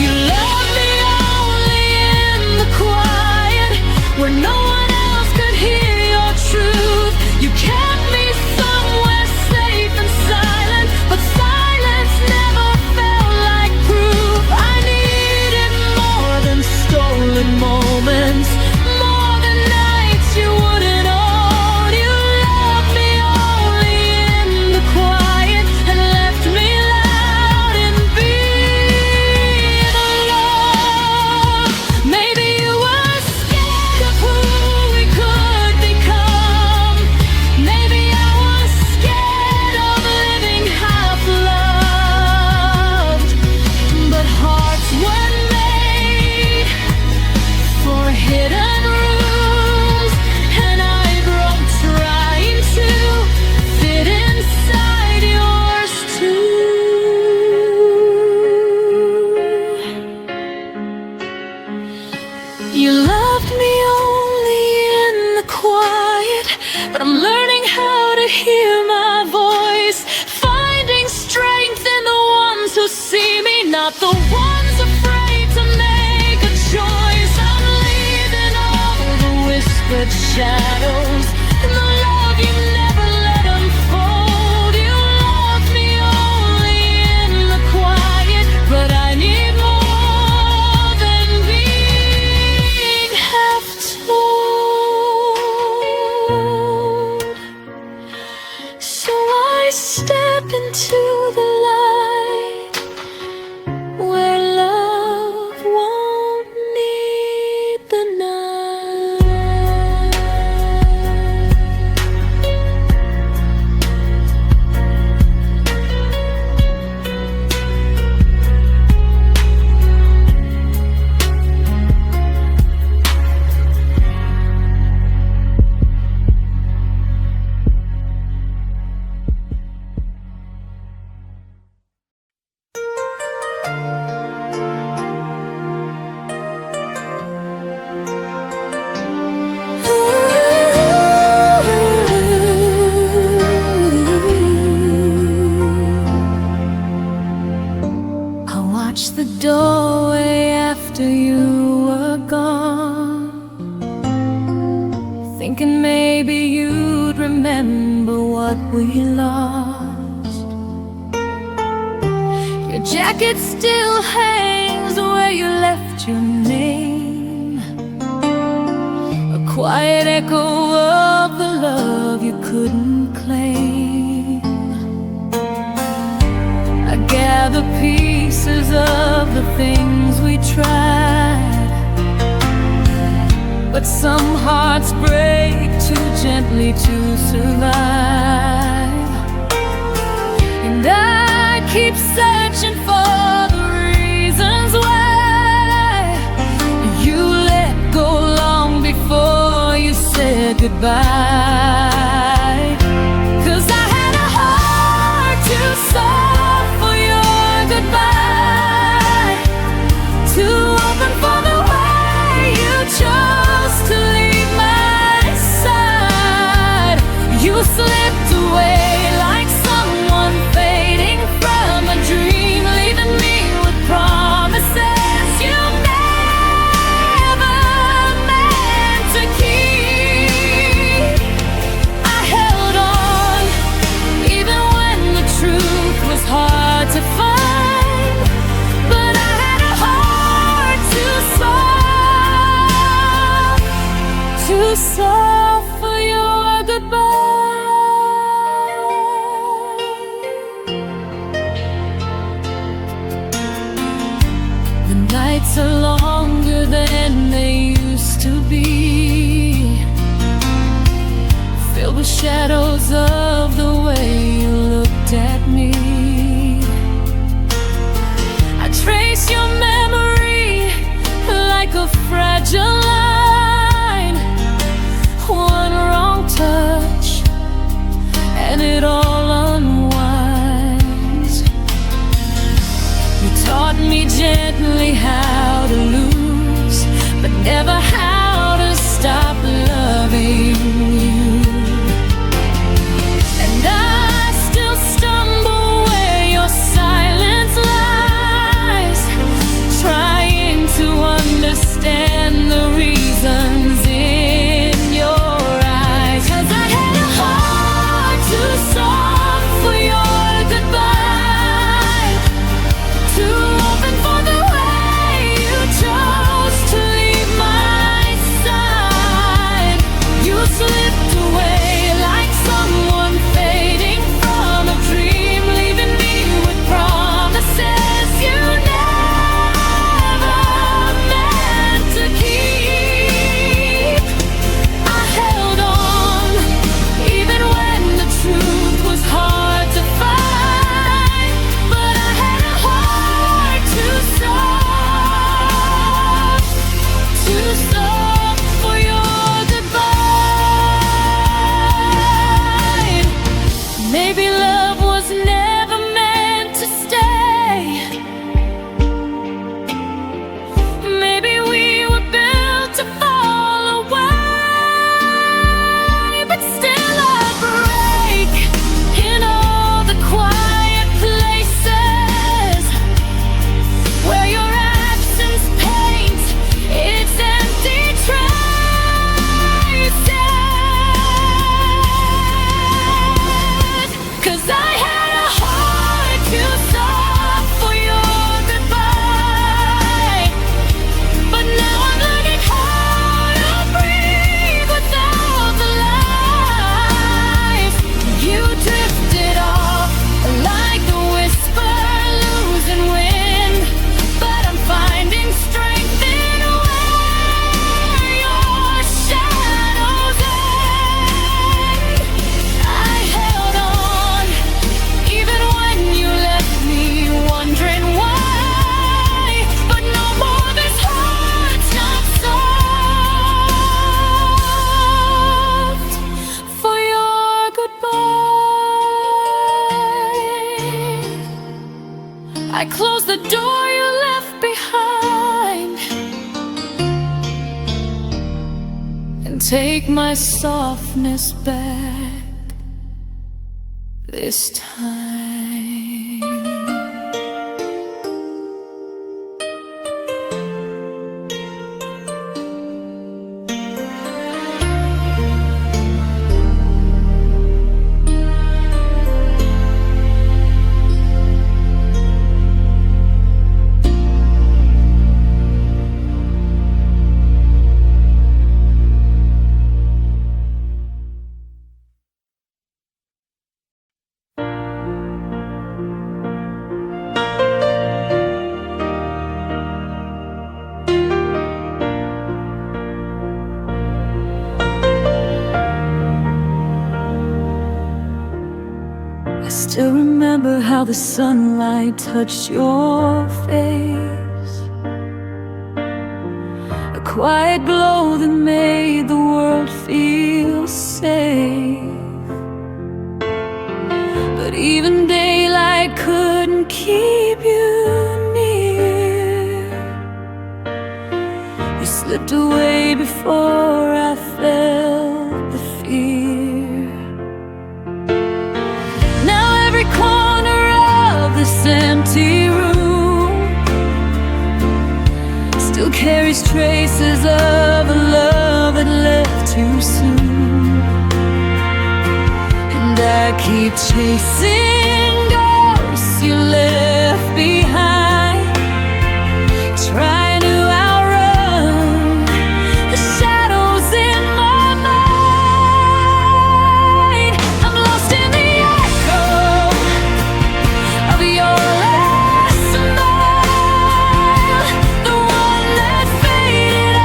You loved me only in the quiet, where no one else could hear your truth. You kept me somewhere safe and silent, but silence never felt like proof. I needed more than stolen moments, more than nights you wouldn't own. You loved me only in the quiet, and left me loud and beat alone. Maybe you were scared of who we could become. Maybe I was scared of living half loved, but hearts were made for hidden rooms, and I've grown trying to fit inside yours too. You loved me only in the quiet, but I'm learning how to hear my voice, finding strength in the ones who see me, not the ones afraid to make a choice. I'm leaving all the whispered shadows and the love you never let unfold. You loved me only in the quiet, but I need more than being half told. So I step into the light, where love won't need the night. remember what we lost. Your jacket still hangs where you left your name, a quiet echo of the love you couldn't claim. I gather pieces of the things we tried, but some hearts break too gently to survive. And I keep searching for the reasons why you let go long before you said goodbye. 'Cause I had a heart too soft for your goodbye, too open for the way you chose to leave my side. You slipped away like someone fading from a dream, leaving me with promises you never meant to keep. I held on even when the truth was hard to find, but I had a heart too soft for your goodbye. The nights are longer than they used to be, filled with shadows of the way you looked at me. I trace your memory like a fragile line, one wrong touch and it all unwinds. You taught me gently how to lose, but never how to stop loving you. And I still stumble where your silence lies, trying to understand the reasons in your eyes. 'Cause I had a heart too soft for your goodbye, too open for the way you chose to leave my side. You slipped away like someone fading from a dream, leaving me with promises you never meant to keep. I held on even when the truth was hard to find, but I had a heart too soft for your goodbye. Maybe love was never meant to stay. Maybe we were built to fall away, but still I break in all the quiet places where your absence paints its empty traces. 'Cause I had a heart too soft for your goodbye, but now I'm learning how to breathe without the lies. You drifted off like a whisper losing wind, but I'm finding strength in where your shadows end. I held on even when you left me wondering why, but no more, this heart's not soft for your goodbye. I close the door you left behind and take my softness back this time. Still remember how the sunlight touched your face, a quiet glow that made the world feel safe. But even daylight couldn't keep you near. You slipped away before I felt the fear. Now every corner of this empty room still carries traces of a love that left too soon. And I keep chasing ghosts you left behind, trying to outrun the shadows in my mind. I'm lost in the echo of your last smile, the one that faded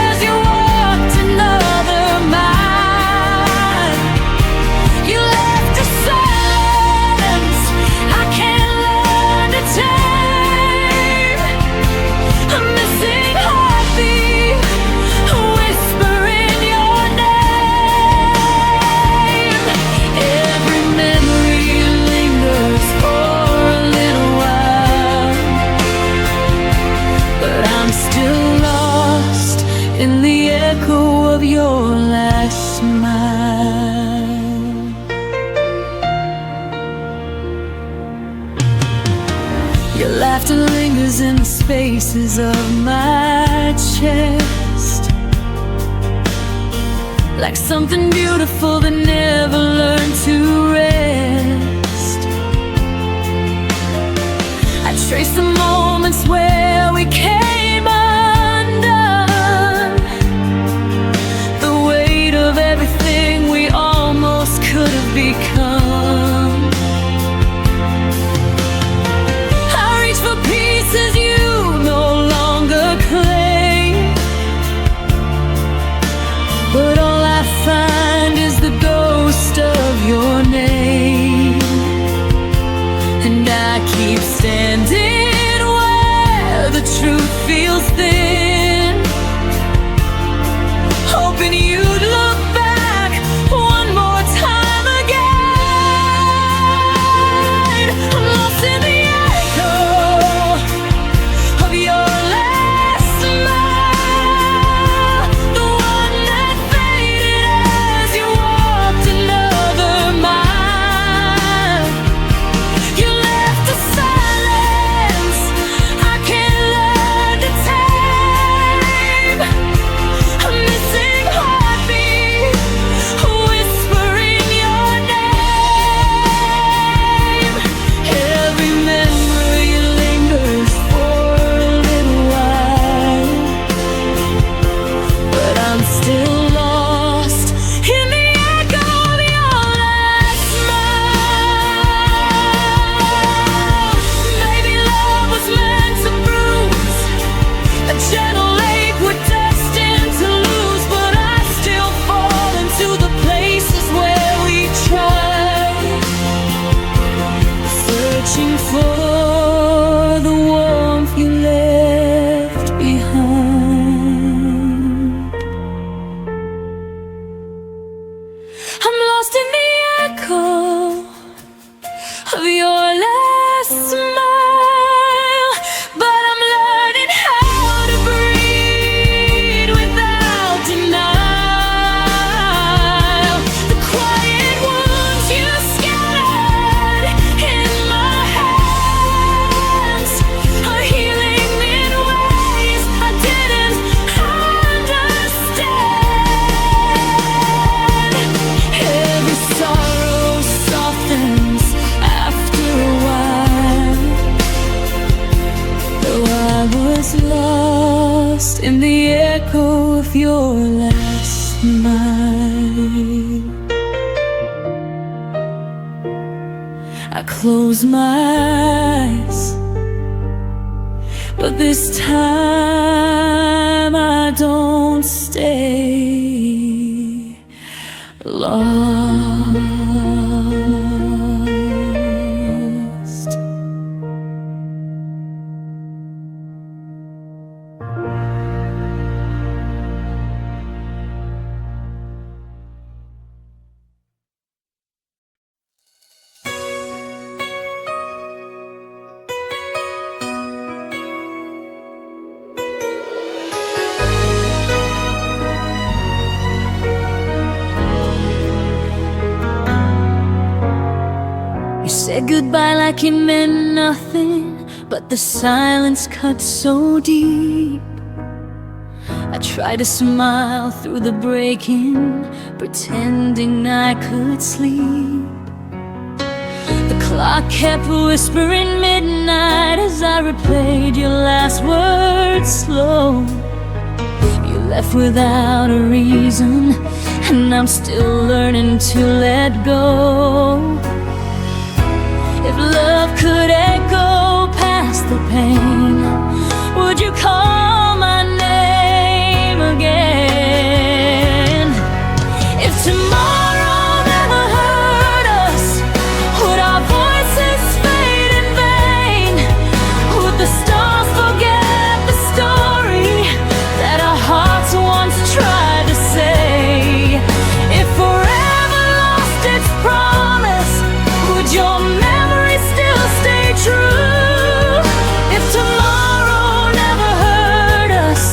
as you walked another mile. You left a silence I can't learn to tame, a missing heartbeat, a whisper in your name. Every memory lingers for a little while, but I'm still lost in the echo of your last smile. Your laughter lingers in the spaces of my chest, like something beautiful that never learned to rest. I trace the moments where we came undone, the weight of everything we almost could have become. I reach for pieces you no longer claim, but all I find is the ghost of your name. And I keep standing where the truth feels thin, hoping you'd look back one more time again. I'm lost in the echo of your last smile, the one that faded as you walked another mile. You left a silence I can't learn to tame, a missing heartbeat, a whisper in your name. Every memory lingers for a little while, but I'm still lost in the echo of your last smile. Maybe love was meant to bruise, a gentle ache we're destined to lose, but I still fall into the places where we tried, searching for the warmth you left behind. I'm lost in the echo of your last smile, but I'm learning how to breathe without denial. The quiet wounds you scattered in my hands are healing in ways I didn't understand. Every sorrow softens after a while, though I was lost in the echo of your last smile. I close my eyes, but this time I don't stay lost. Said goodbye like it meant nothing, but the silence cut so deep. I tried to smile through the breaking, pretending I could sleep. The clock kept whispering midnight as I replayed your last words slow. You left without a reason, and I'm still learning to let go. If love could echo past the pain, would you call my name again? If tomorrow never hurt us, would our voices fade in vain? Would the stars forget the story that our hearts once tried to say? If forever lost its promise, would your memory still stay true? If tomorrow never hurt us,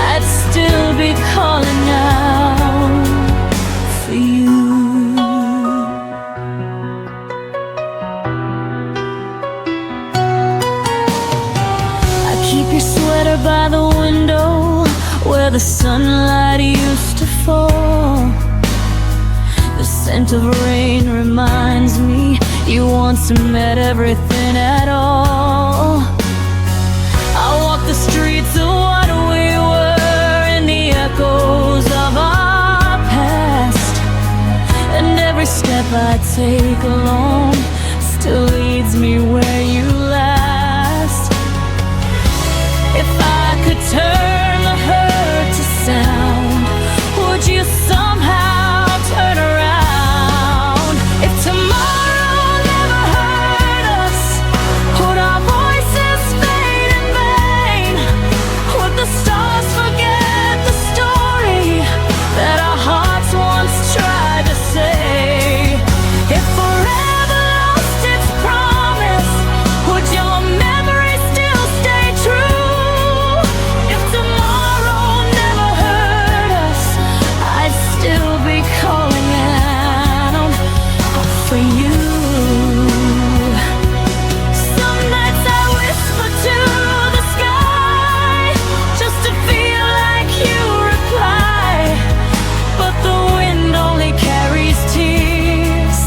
I'd still be calling out for you. I keep your sweater by the window where the sunlight used to fall. The scent of rain reminds me you once meant everything at all. I walk the streets of what we were in the echoes of our past, and every step I take alone still leads me where you last. If I could turn the hurt to sound, would you somehow turn around? If tomorrow never hurt us, would our voices fade in vain? Would the stars forget the story that our hearts once tried to say? If forever lost its promise, would your memory still stay true? If tomorrow never hurt us, I'd still be calling out for you. Some nights I whisper to the sky just to feel like you reply, but the wind only carries tears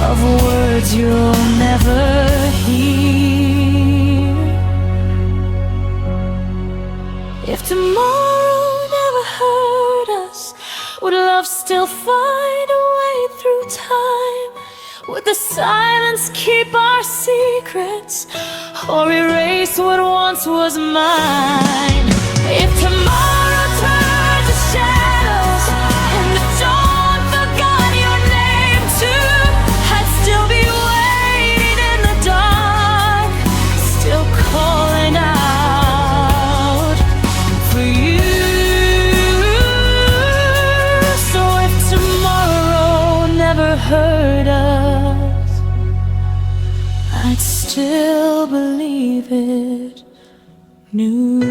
of words you'll never hear. If tomorrow never hurt us, would love still find a way through time? Would the silence keep our secrets, or erase what once was mine? If tomorrow turned to shadows and the dawn forgot your name too, I'd still be waiting in the dark, still calling out for you. So if tomorrow never hurt us, I'd still believe it new.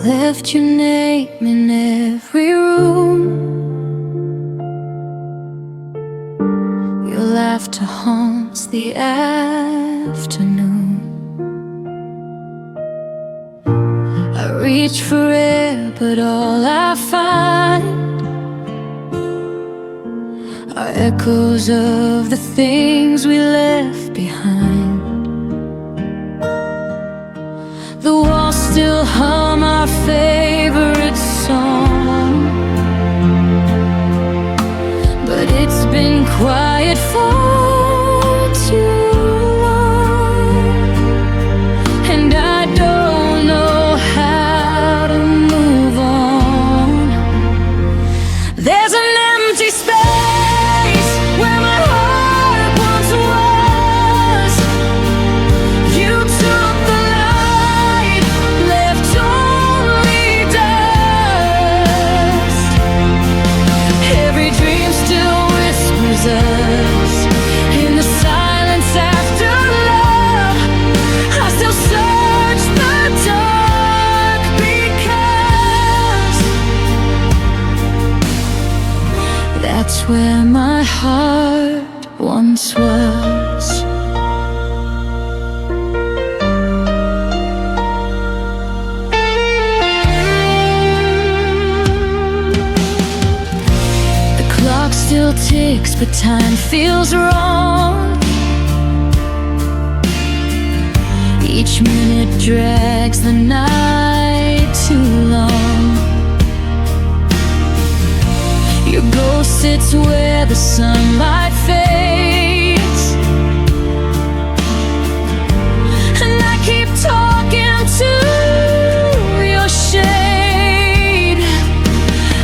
Left your name in every room. Your laughter haunts the afternoon. I reach for air, but all I find are echoes of the things we left behind. The walls still hum our favorite song, but it's been quiet for too long, and I don't know how to move That's where my heart once was. The clock still ticks, but time feels wrong. Each minute drags the night too long. Your ghost sits where the sunlight fades, and I keep talking to your shade.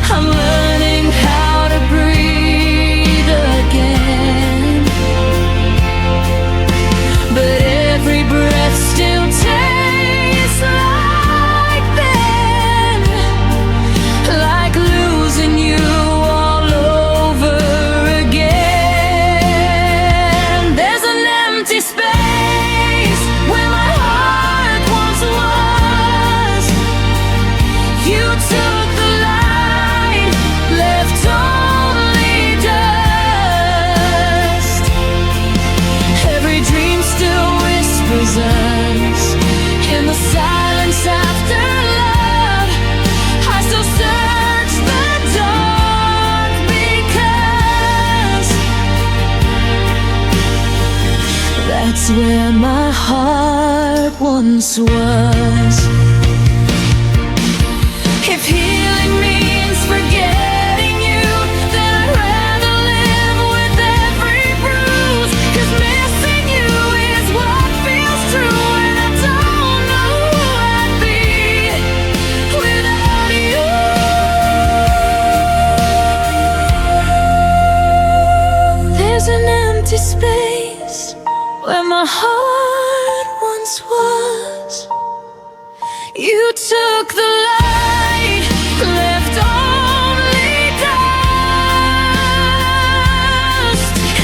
I'm learning how to breathe again, but every breath still tastes like then, like losing you all over again. There's an empty space where my heart once was. You took the light, left only dust. Every dream still whispers us in the silence after love. I still search the dark because that's where my heart once was. If healing means forgetting you, then I'd rather live with every bruise. 'Cause missing you is what feels true, and I don't know who I'd be without you. There's an empty space where my heart once was. You took the light, left only dust.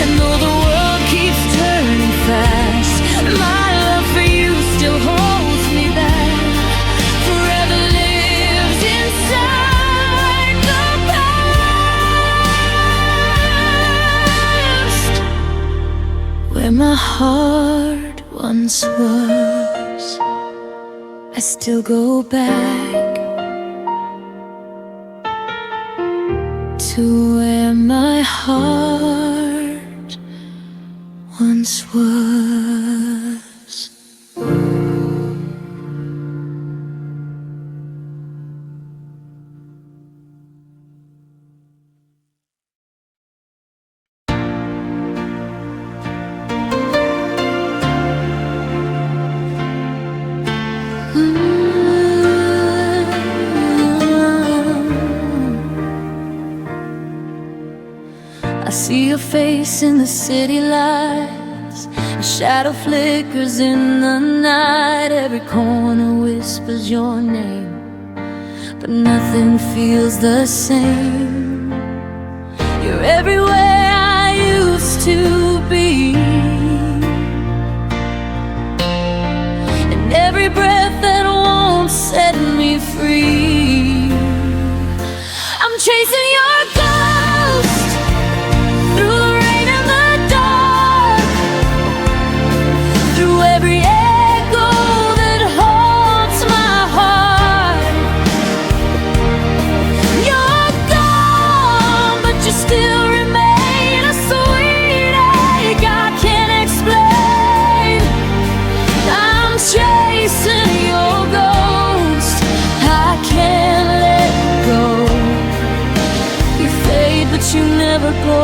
And though the world keeps turning fast, my love for you still holds me back. Forever lives inside the past, where my heart once was. I still go back to where my heart once was. I see your face in the city lights, a shadow flickers in the night. Every corner whispers your name, but nothing feels the same. You're everywhere I used to be, and every breath that won't set me free. I'm chasing your ghost through the rain and the dark, through every echo that haunts my heart. You're gone, but you still remain a sweet ache I can't explain. I'm chasing your ghost, I can't let go. You fade, but you never go.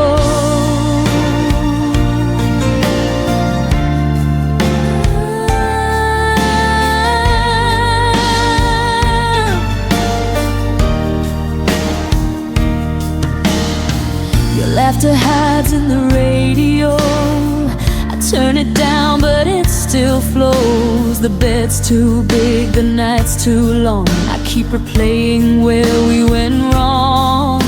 Your laughter hides in the radio. I turn it down, but it still flows. The bed's too big, the night's too long. I keep replaying where we went wrong.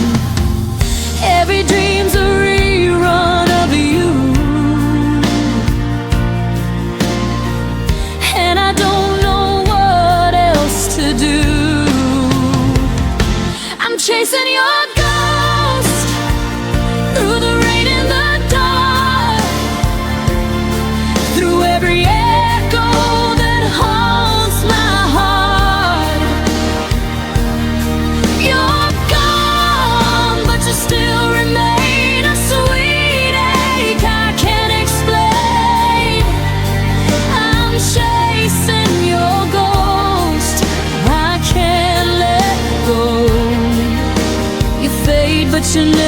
Every dream's a rerun of you, and I don't know what else to do. I'm chasing your ghost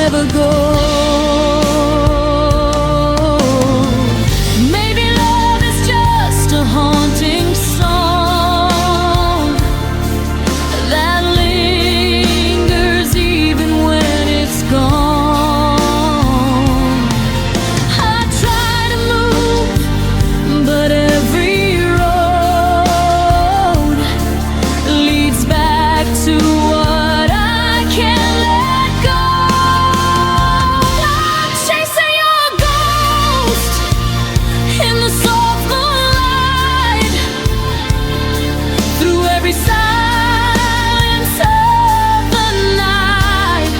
never go. Maybe love is just a haunting song that lingers even when it's gone. I try to move, but every road leads back to what I can't let go. I'm chasing your ghost in the soft moonlight, through every silence of the night.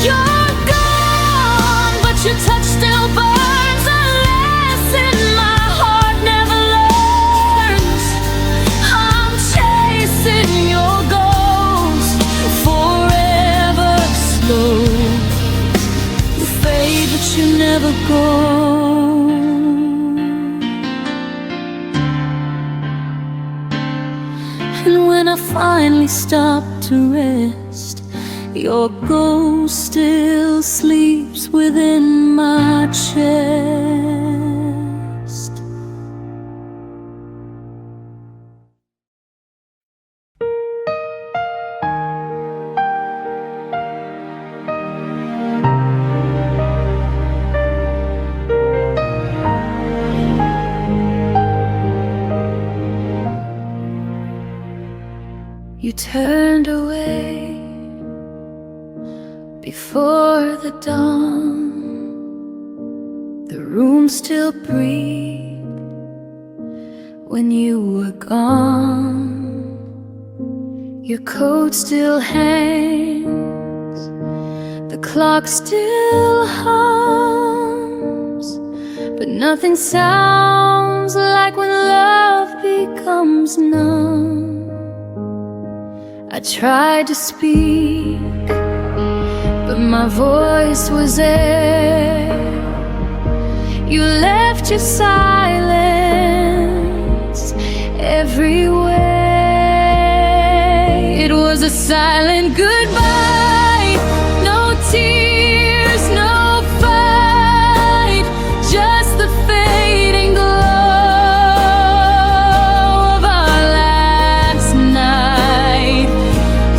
You're gone, but your touch still burns a lesson my heart never learns. I'm chasing your ghost forever slow. You fade, but you never go. And when I finally stop to rest, your ghost still sleeps within my chest. You turned away before the dawn. The room still breathed when you were gone. Your coat still hangs, the clock still hums, but nothing sounds like when love becomes numb. I tried to speak, but my voice was air. You left your silence everywhere. It was a silent goodbye, no tears, no fight, just the fading glow of our last night.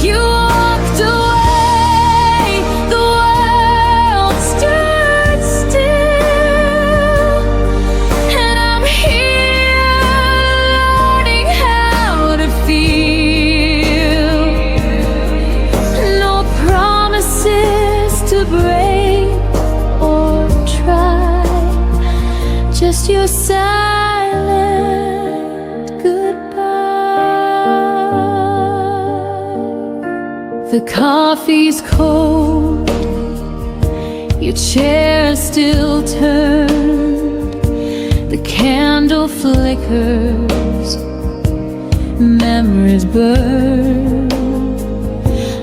You walked away, the world stood still, and I'm here learning how to feel. No promises to break or try, just your silent goodbye. The coffee's cold, your chair still turned, the candle flickers, memories burn.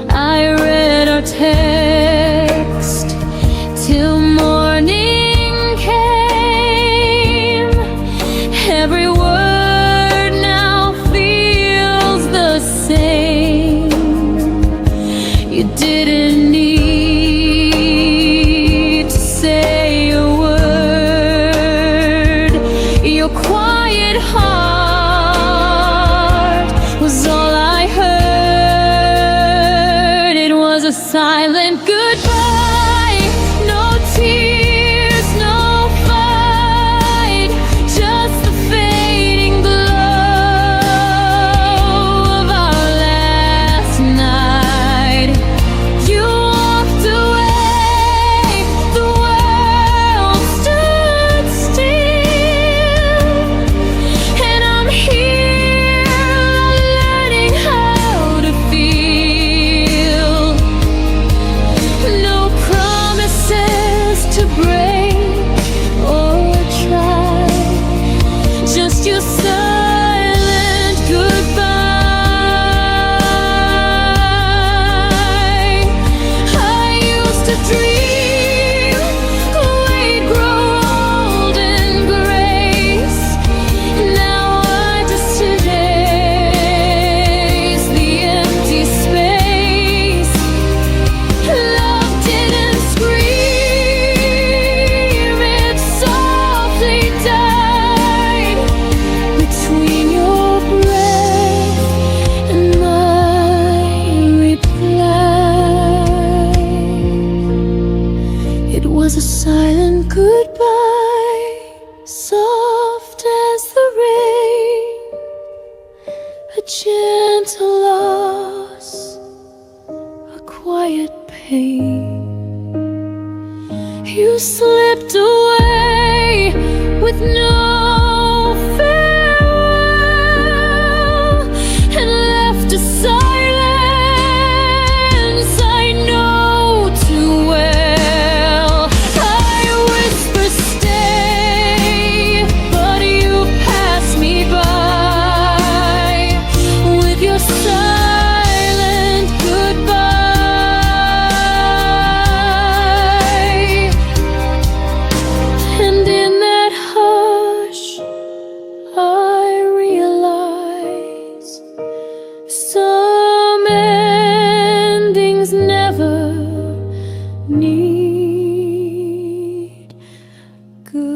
I read our text till morning came. Every word now feels the same. You didn't need to say a word. Your quiet heart was all I heard. It was a silent goodbye, no tears, no fight, just the fading glow of our last night. You walked away, the world stood still, and I'm here learning how to feel. No gentle loss, a quiet pain. You slipped away with no farewell and left a silence I know too well. I whisper stay, but you pass me by with your silent goodbye. And in that hush I realize some endings never need goodbyes.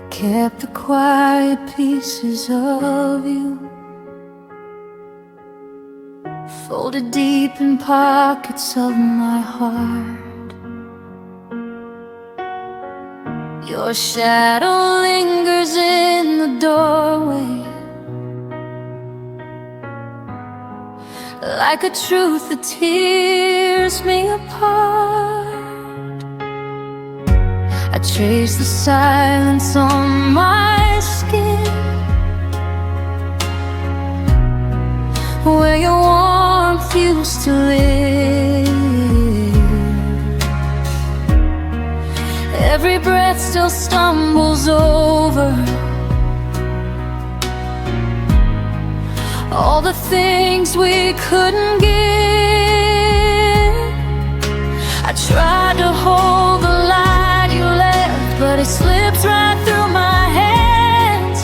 Kept the quiet pieces of you folded deep in pockets of my heart. Your shadow lingers in the doorway like a truth that tears me apart. I trace the silence on my skin where your warmth used to live. Every breath still stumbles over all the things we couldn't give. I tried to hold the light you left, but it slips right through my hands.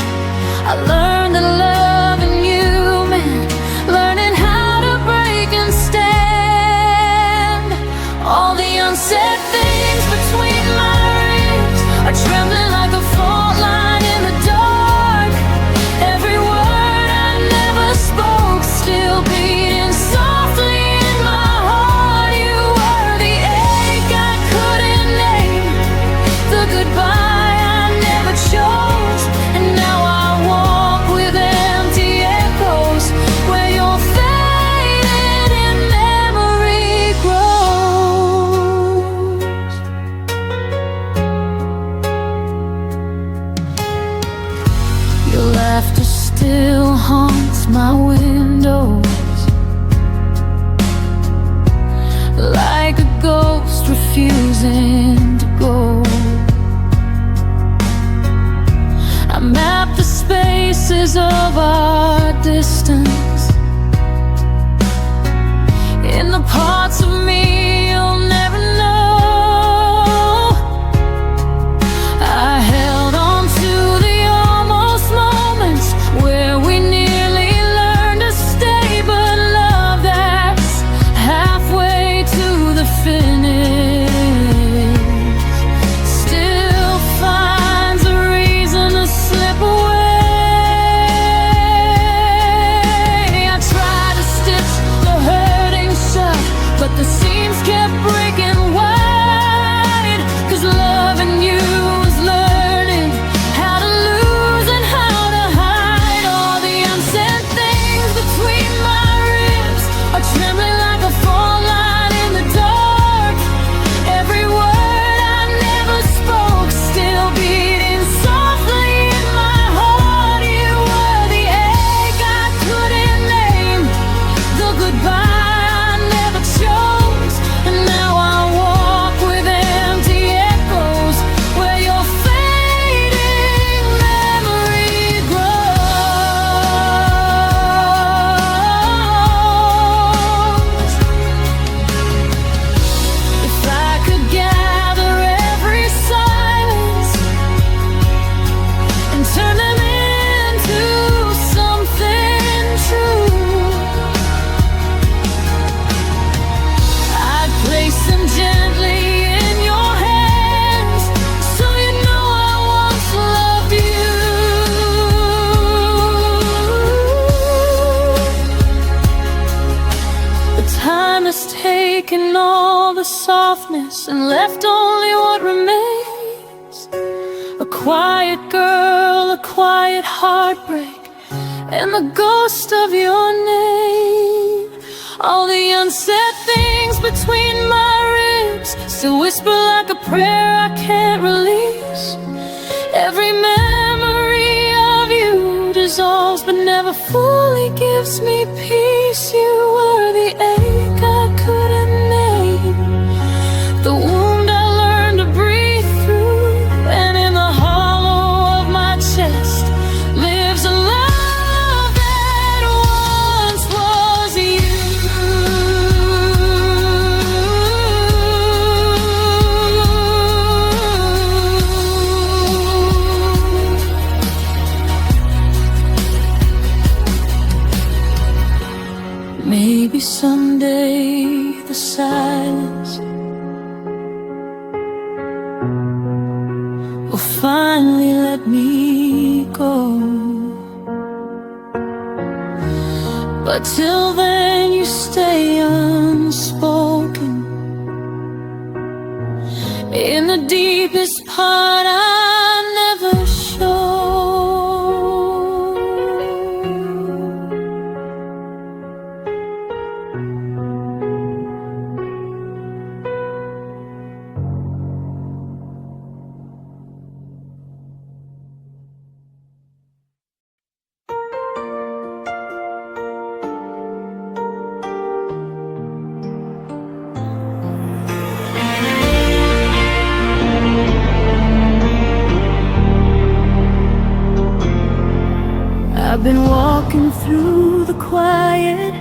I learned that loving you meant learning how to break and stand. All the unsaid things between my ribs are trembling like a fault line in the dark. Every word I never spoke still beating softly in my heart. You were the ache I couldn't name, the goodbye I never chose, and now I walk with empty echoes where your faded in memory grows. Your laughter still haunts my windows like a ghost refusing to go. I map the spaces of our distance in the parts of me you'll never know. I held on to the almost moments where we nearly learned to stay, but love that's halfway to the finish still finds a reason to slip away. I try to stitch the hurting shut, but the seam the softness and left only what remains. A quiet girl, a quiet heartbreak, and the ghost of your name. All the unsaid things between my ribs still whisper like a prayer I can't release. Every memory of you dissolves but never fully gives me peace. You were the ache I couldn't name, the wound I learned to breathe through, and in the hollow of my chest lives a love that once was you. Maybe someday the silence will finally let me go, but till then you stay unspoken in the deepest part I never showed. I've been walking through the quiet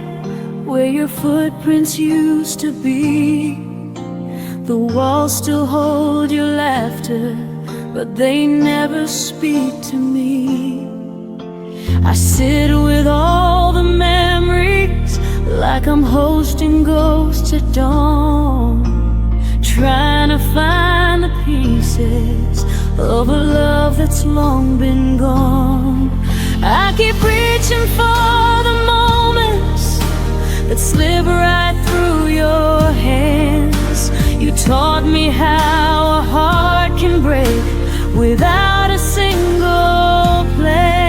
where your footprints used to be. The walls still hold your laughter, but they never speak to me. I sit with all the memories like I'm hosting ghosts at dawn, trying to find the pieces of a love that's long been gone. I keep reaching for the moments that slip right through your hands. You taught me how a heart can break without a single play.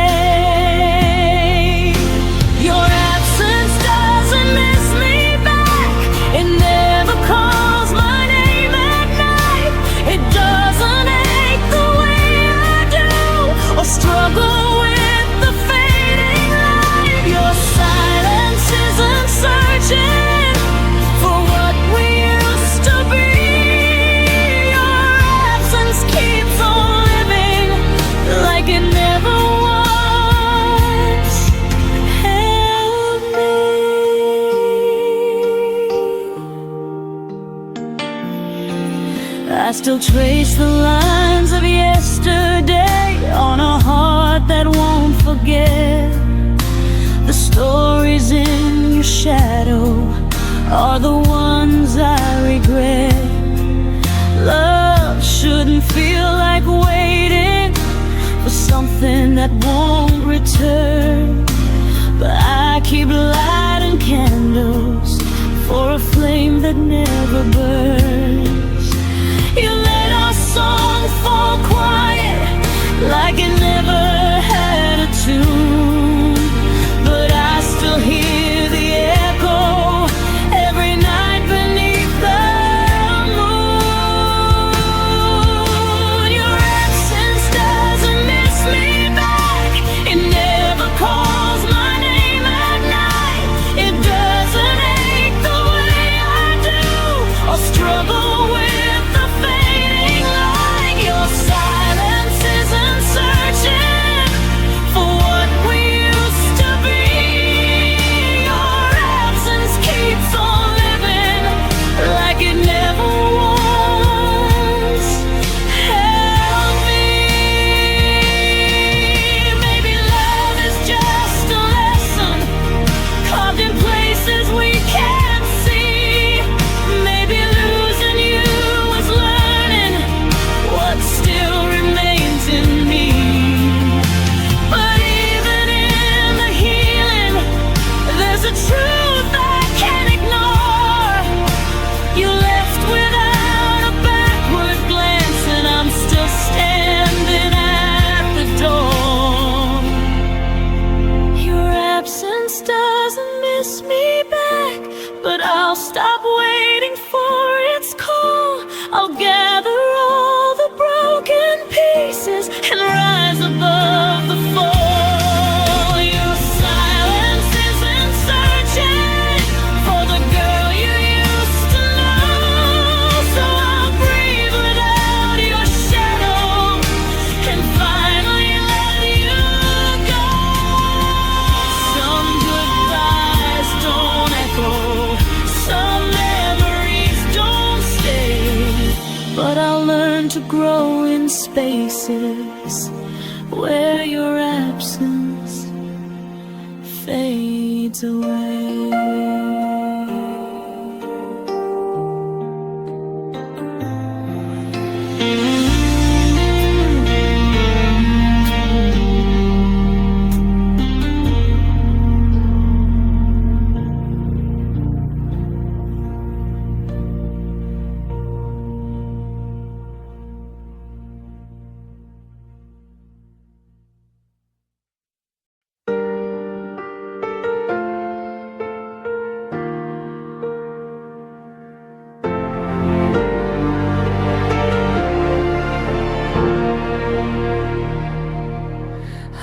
Your absence doesn't miss me back. It never calls my name at night. It doesn't ache the way I do or struggle with your silence isn't searching for what we used to be. Your absence keeps on living like it never once held me. I still trace the lines of yesterday on a heart that won't forget. The stories in your shadow are the ones I regret. Love shouldn't feel like waiting for something that won't return, but I keep lighting candles for a flame that never burns. You let our song fall quiet like it never had a tune, but I still hear the echo every night beneath the moon. Your absence doesn't miss me back. It never calls my name at night. It doesn't ache the way I do or struggle spaces where your absence fades away.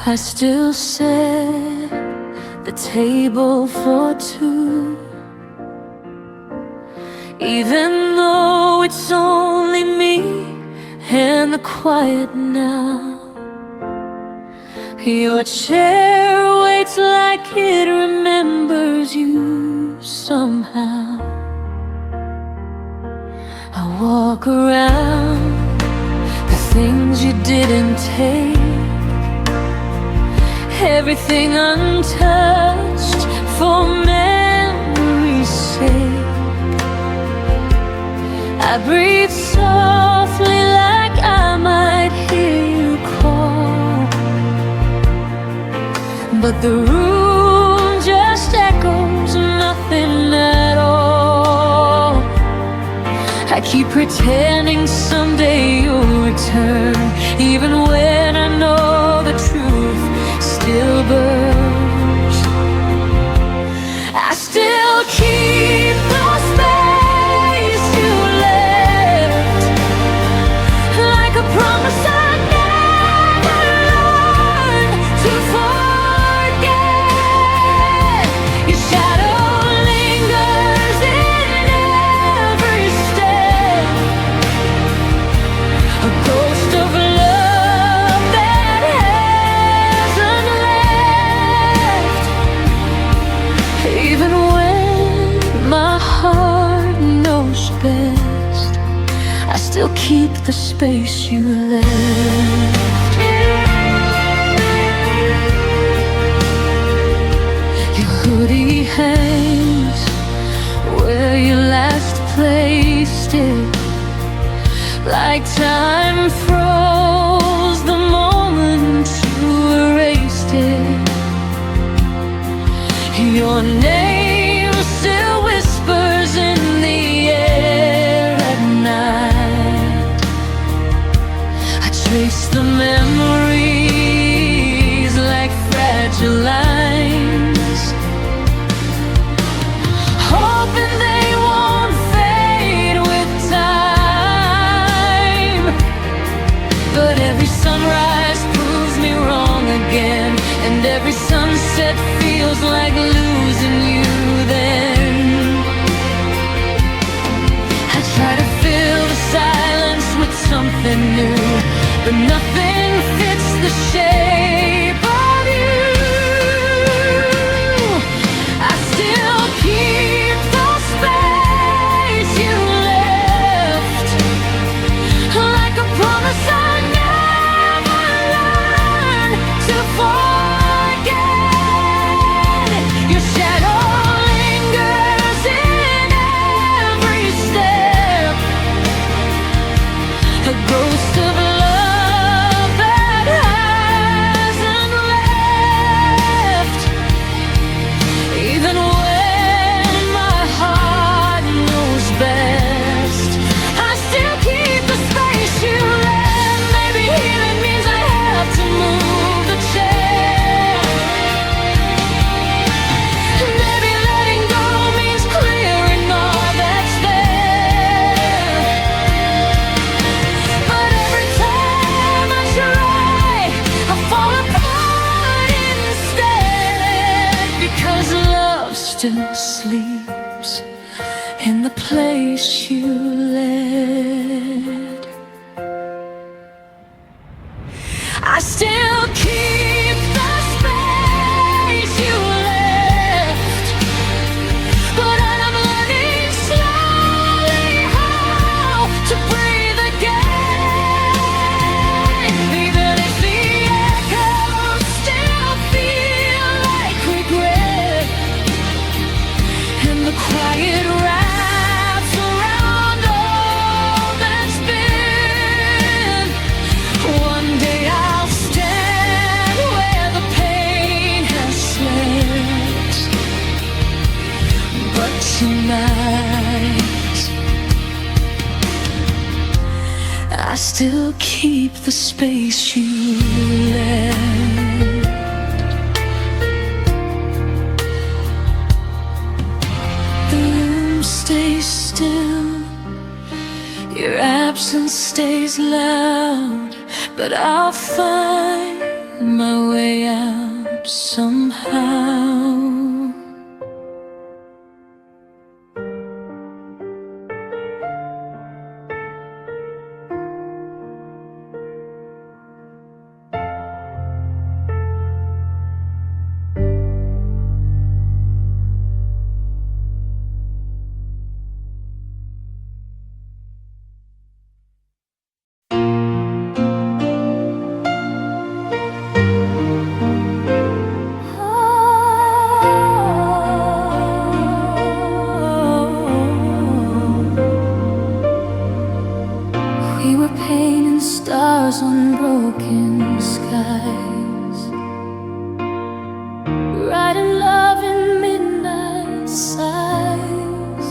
I still set the table for two, even though it's only me and the quiet now. Your chair waits like it remembers you somehow. I walk around the things you didn't take, everything untouched for memory's sake. I breathe softly like I might hear you call, but the room just echoes nothing at all. I keep pretending someday you'll return, even when I know the truth still burns. I still keep the space you left, like a promise I never learned to forget. Your shadow lingers in every step, a ghost of love that hasn't left. Even when my heart knows best, I still keep the space you left. Your hoodie hangs where you last placed it, like time froze the moment you erased it. Your name still whispers in the air at night. I trace the memories like fragile lines, hoping they won't fade with time. But every sunrise proves me wrong again, and every sunset feels like losing you then. I try to fill the silence with something new, but nothing fits the shape of you. I still keep the space you left, like a promise I never learned to forget. Your shadow lingers in every step, a ghost of love that hasn't left. Even when my heart knows best, I still keep the space you left. Maybe healing means I have to move the chair. Maybe letting go means clearing all that's there. But every time I try, I fall apart instead, because love still sleeps in the place you led. I still keep the space you left, but I'm learning slowly how to breathe again. still keep the space you left. The room stays still, your absence stays loud, but I'll find my way out somehow. Stars on broken skies, writing love in midnight sighs.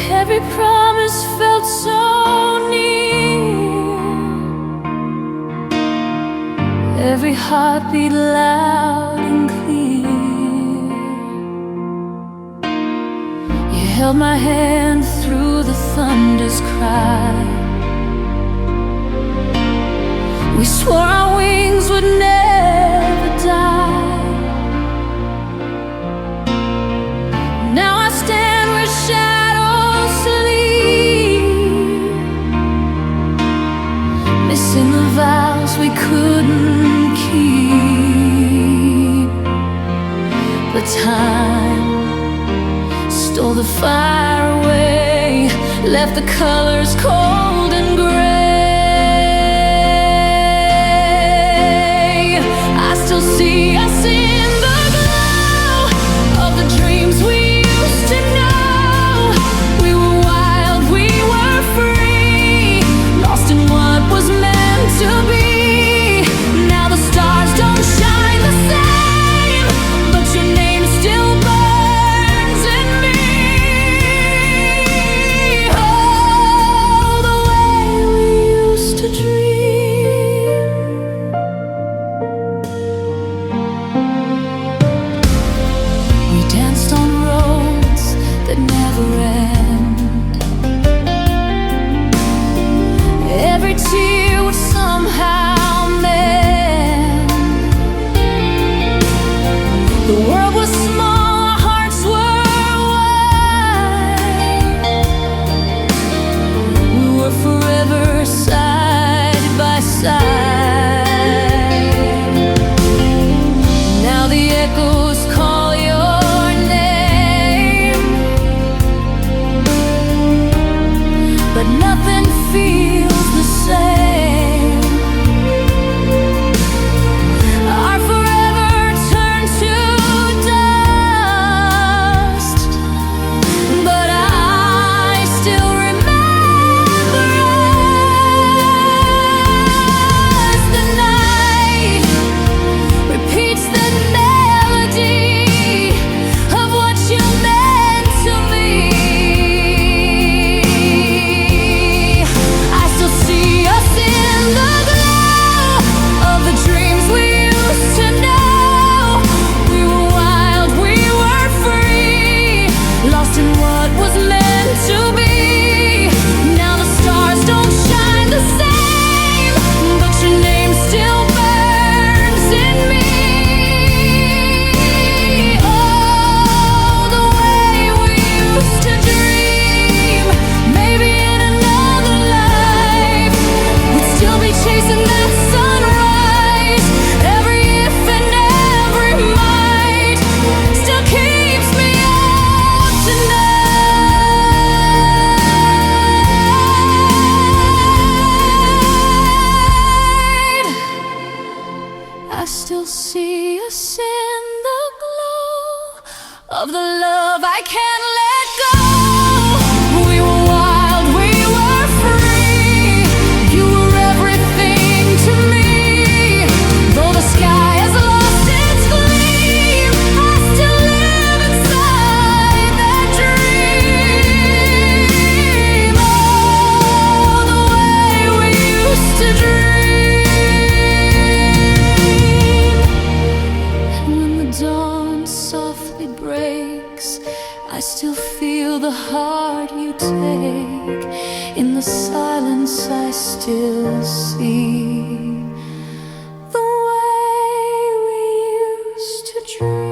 Every promise felt so near, every heartbeat loud and clear. You held my hand through the thunder's cry. We swore our wings would never die. Now I stand where shadows sleep, missing the vows we couldn't keep. But time stole the fire away, left the colors cold and gray. See us in the glow of the dreams we used to know. We were wild, we were free, lost in what was meant to be. Now the stars don't shine the same, but your name still burns in me. Oh, the way we used to dream. Every tear would somehow mend. The world was small, our hearts were wide. We were forever side by side. Now the echoes call your name, but nothing feels the same. Our forever turned to dust, but I still remember us. The night repeats the melody of what you meant to me. I still see us in the glow of the dreams we used to know. We were wild, we were free, lost in what was meant to be. Now the stars don't shine the same, but your name still burns in me. Oh, the way we used to dream. Maybe in another life we'd still be chasing that sunrise. Every if and every might still keeps me up tonight. I still see us in the glow of the love I can't let go. We were wild, we were free, you were everything to me. Though the sky has lost its gleam, I still live inside that dream. Oh, still see the way we used to dream.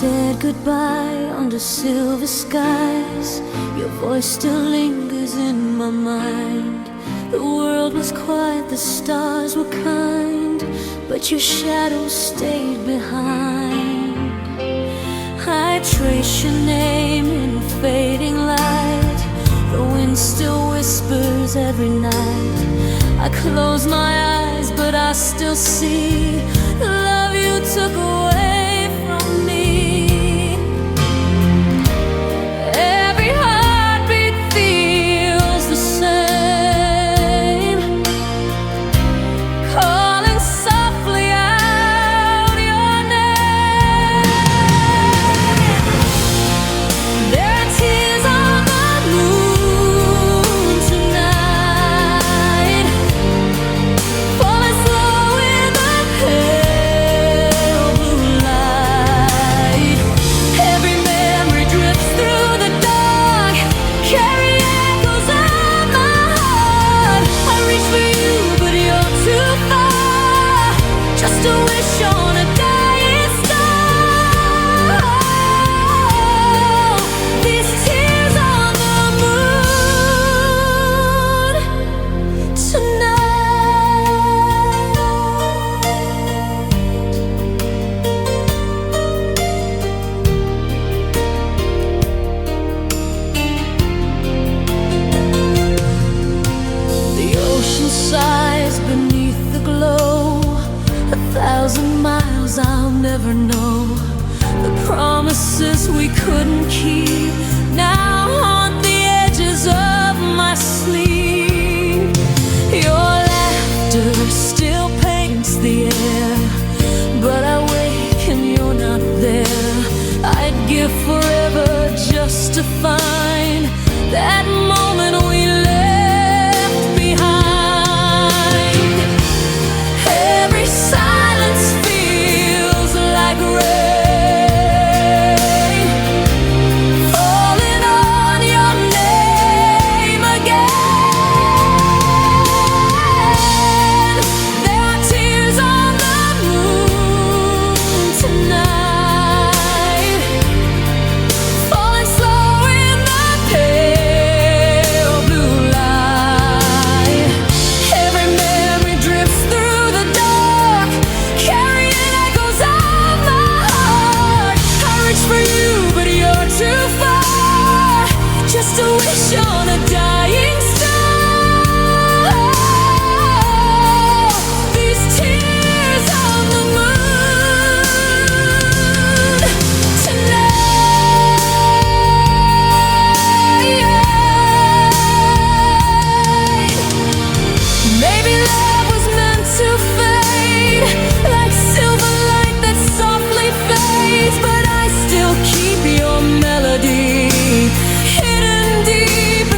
Said goodbye under silver skies. Your voice still lingers in my mind. The world was quiet, the stars were kind, but your shadow stayed behind. I trace your name in fading light. The wind still whispers every night. I close my eyes, but I still see the love you took away from me. I'll never know the promises we couldn't keep now haunt the edges of my sleep. Your laughter still paints the air, but I wake and you're not there. I'd give forever just to find that moment we left behind. Every silence like rain falling on your name again. There are tears on the moon tonight, falling slow in the pale blue light. Every memory drifts through the dark, carrying echoes of for you, but you're too far just to wish on a dying star. These tears on the moon tonight. Maybe love was meant to fade like silver light that softly fades, but still keep your melody hidden deep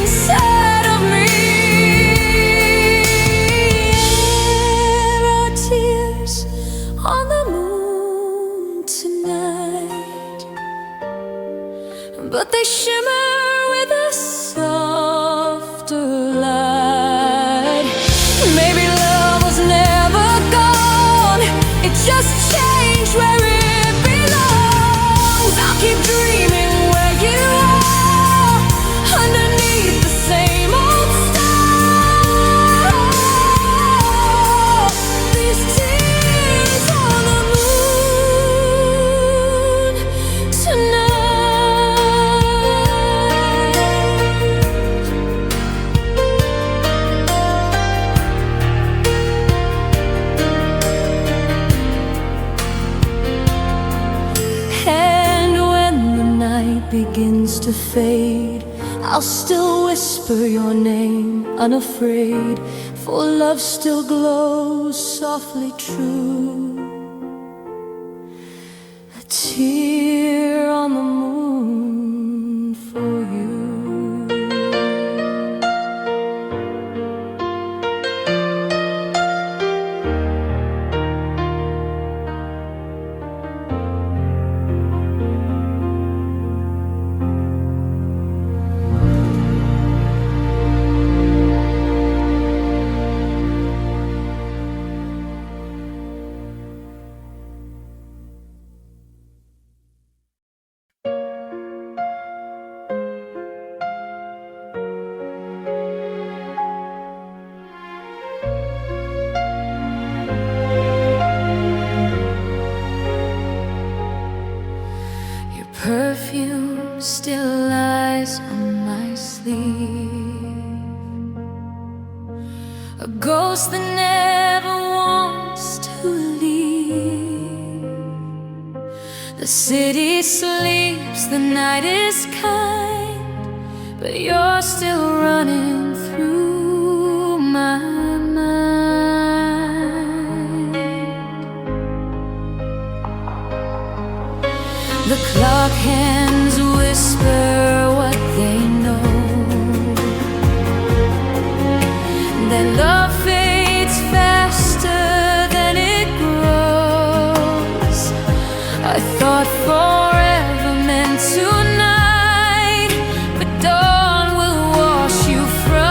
to fade, I'll still whisper your name unafraid, for love still glows softly true. A tear on the moon for you. Perfume still lies on my sleeve, a ghost that never wants to leave. The city sleeps, the night is kind, but you're still running through my mind. The clock hands whisper what they know, that love fades faster than it grows. I thought forever meant tonight, but dawn will wash you from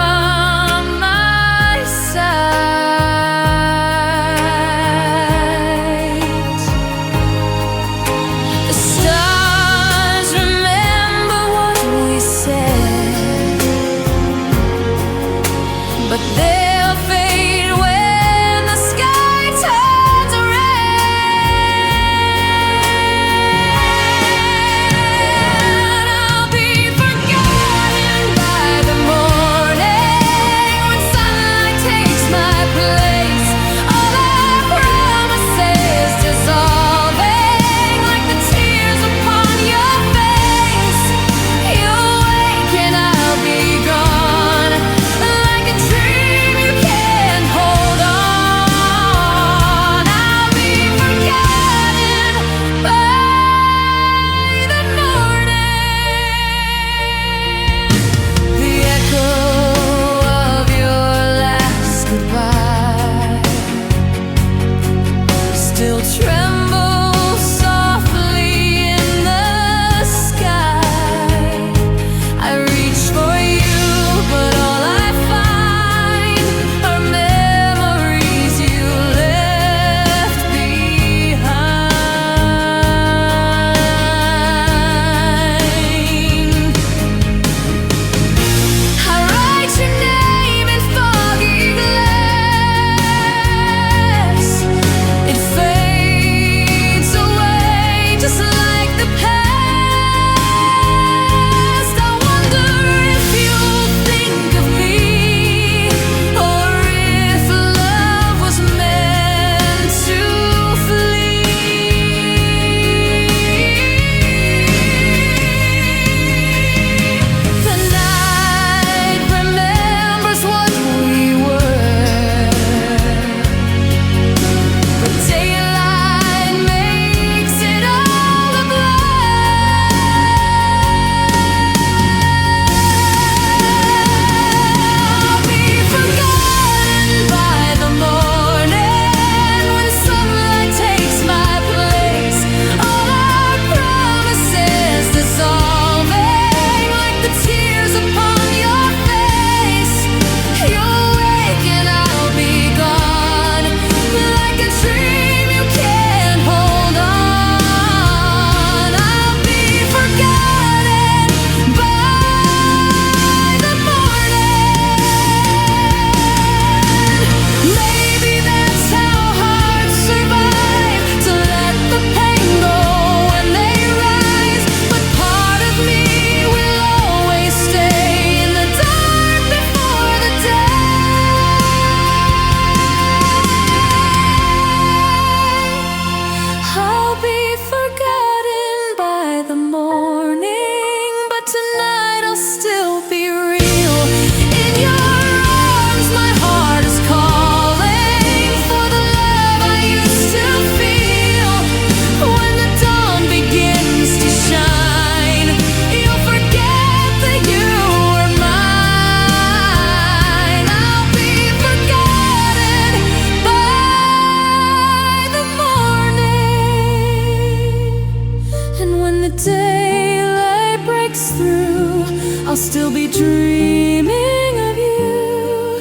dreaming of you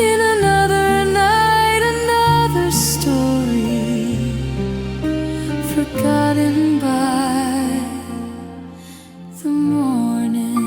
in another night, another story, forgotten by the morning.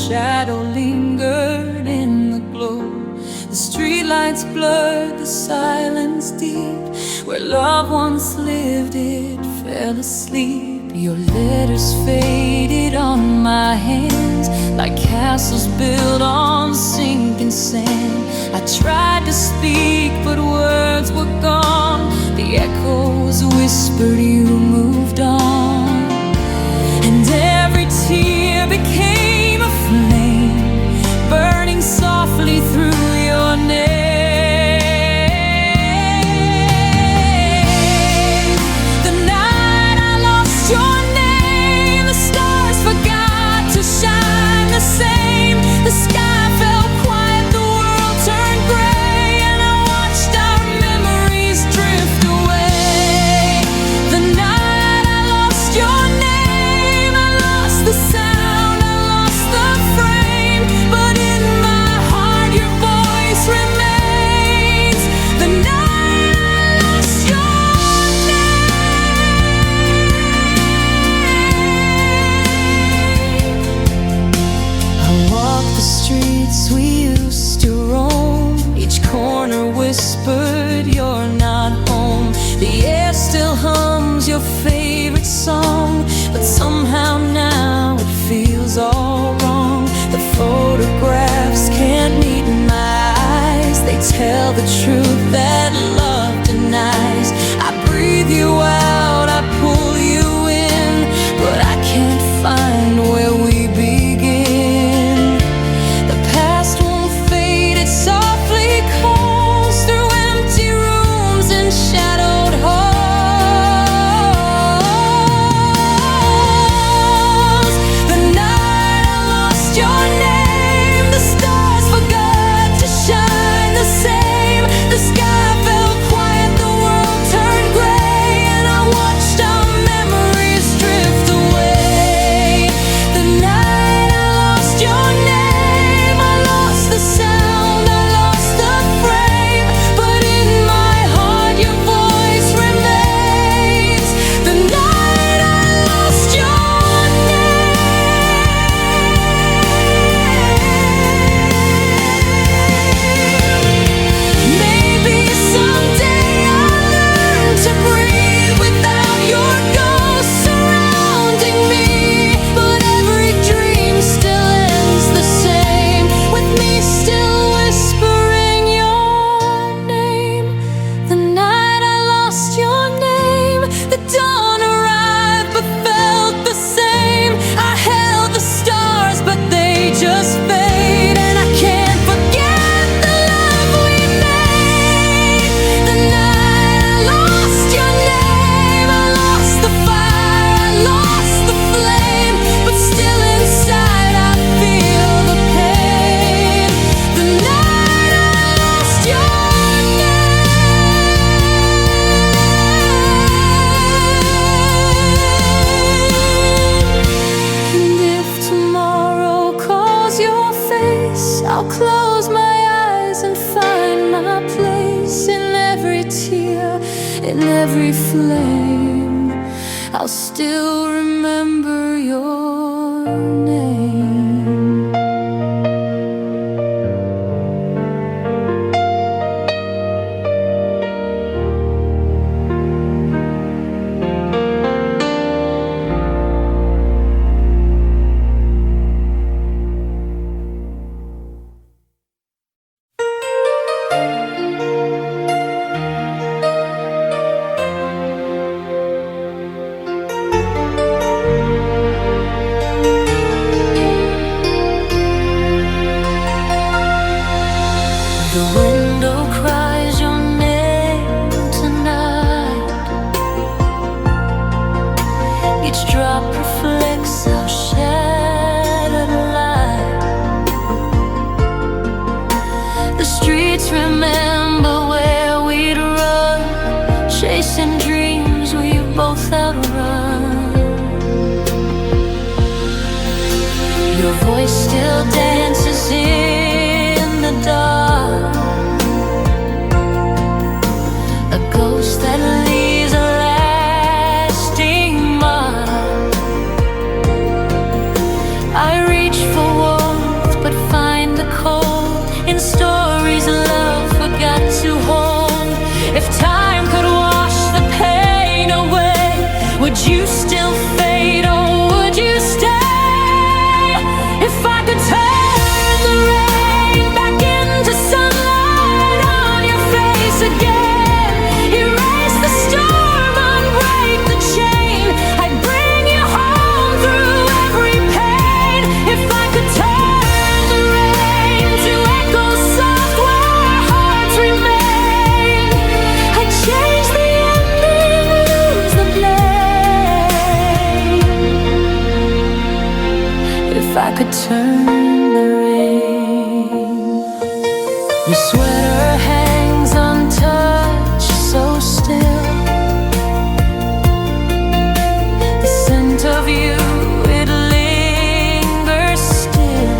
shadow lingered in the glow. The streetlights blurred the silence deep. Where love once lived, it fell asleep. Your letters faded on my hands, like castles built on sinking sand. I tried to speak, but words were gone. The echoes whispered you moved on. And every tear became a flame, burning softly through your name. The night I lost your name, the stars forgot to shine the same. The sky fell quiet, the world turned gray, and I watched our memories drift away. The night I lost your name, I lost the sound, I lost the frame, but in my heart your voice remains. The night I lost your name. I walked the streets we used to roam. Each corner whispered you're not home. The air still hums your favorite song, but somehow now it feels all wrong. The photographs can't meet my eyes. They tell the truth that love denies. I breathe you out, I pull you in, but I can't find where we begin. The past won't fade, it softly calls through empty rooms and shadowed halls. The night I lost your name, the stars forgot to shine the same. The sky fell quiet, the world turned gray, and I watched our memories drift away. The night I lost your name, I lost the sound, I lost the frame, but in my heart your voice remains. The night I lost your name. Maybe someday I'll learn to breathe without your ghost surrounding me, but every dream still ends the same, with me still whispering your name. The night I lost your name, the dawn arrived but felt the same. I held the stars but they just fade, and I can't forget the love we made. The night I lost your name, I lost the fire, I lost the flame, but still inside I feel the pain. The night I lost your name. And if tomorrow calls your face, I'll close my eyes and find my place. In every tear, in every flame, I'll still remember your name. The window cries your name tonight. Each drop reflects our shattered light. The streets remember where we'd run, chasing dreams we've both outrun. Your voice still dances in the dark, a ghost that leaves a lasting mark. I reach for warmth Your sweater hangs untouched, so still. The scent of you, it lingers still.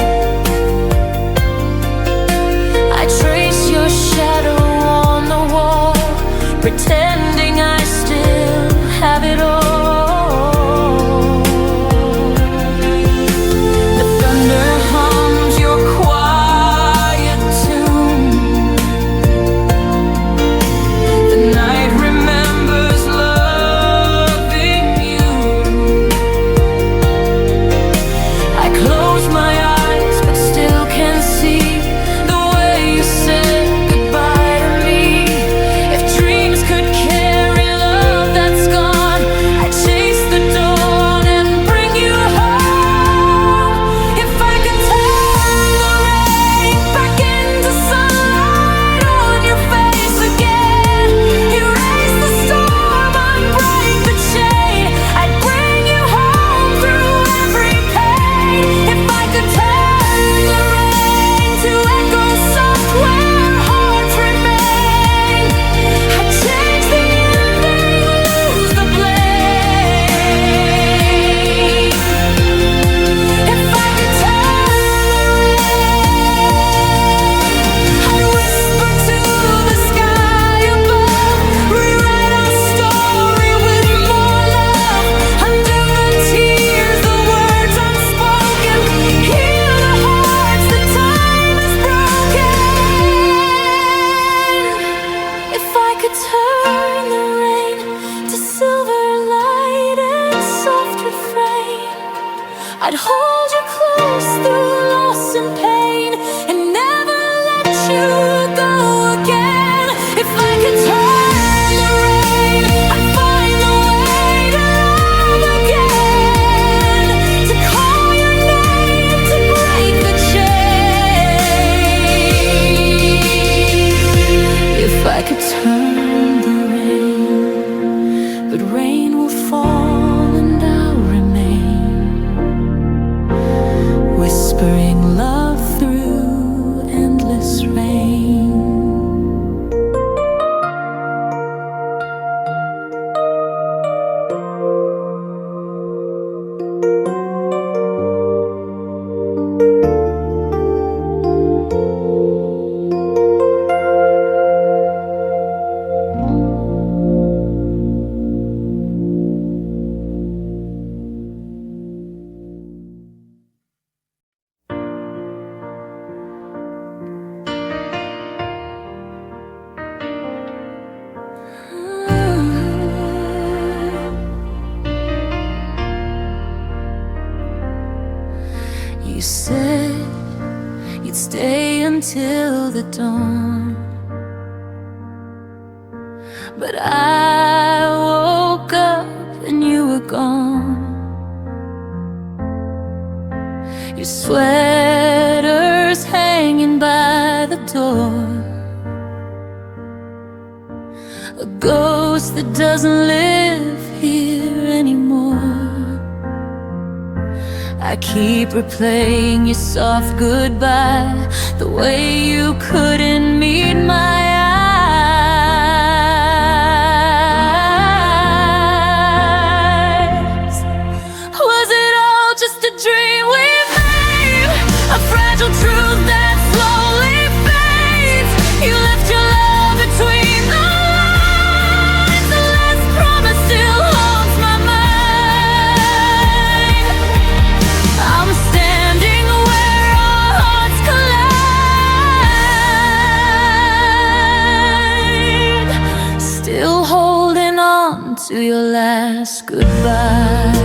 I trace your shadow on the wall, pretending I still have it all. I'd hold you close through loss and pain and never let you go again. If I could turn the rain, I'd find the way to love again, to call your name, to break the chain. If I could turn the rain, but rain will fall and I'll remain, whispering love through endless rain. You said you'd stay until the dawn, but I woke up and you were gone. Your sweater's hanging by the door, a ghost that doesn't live here anymore. I keep replaying your soft goodbye, the way you couldn't meet my eyes. Was it all just a dream we made, a fragile truth that slowly fades? You left your love between the lines, the last promise still haunts my mind. I'm standing where our hearts collide, still holding on to your last goodbye.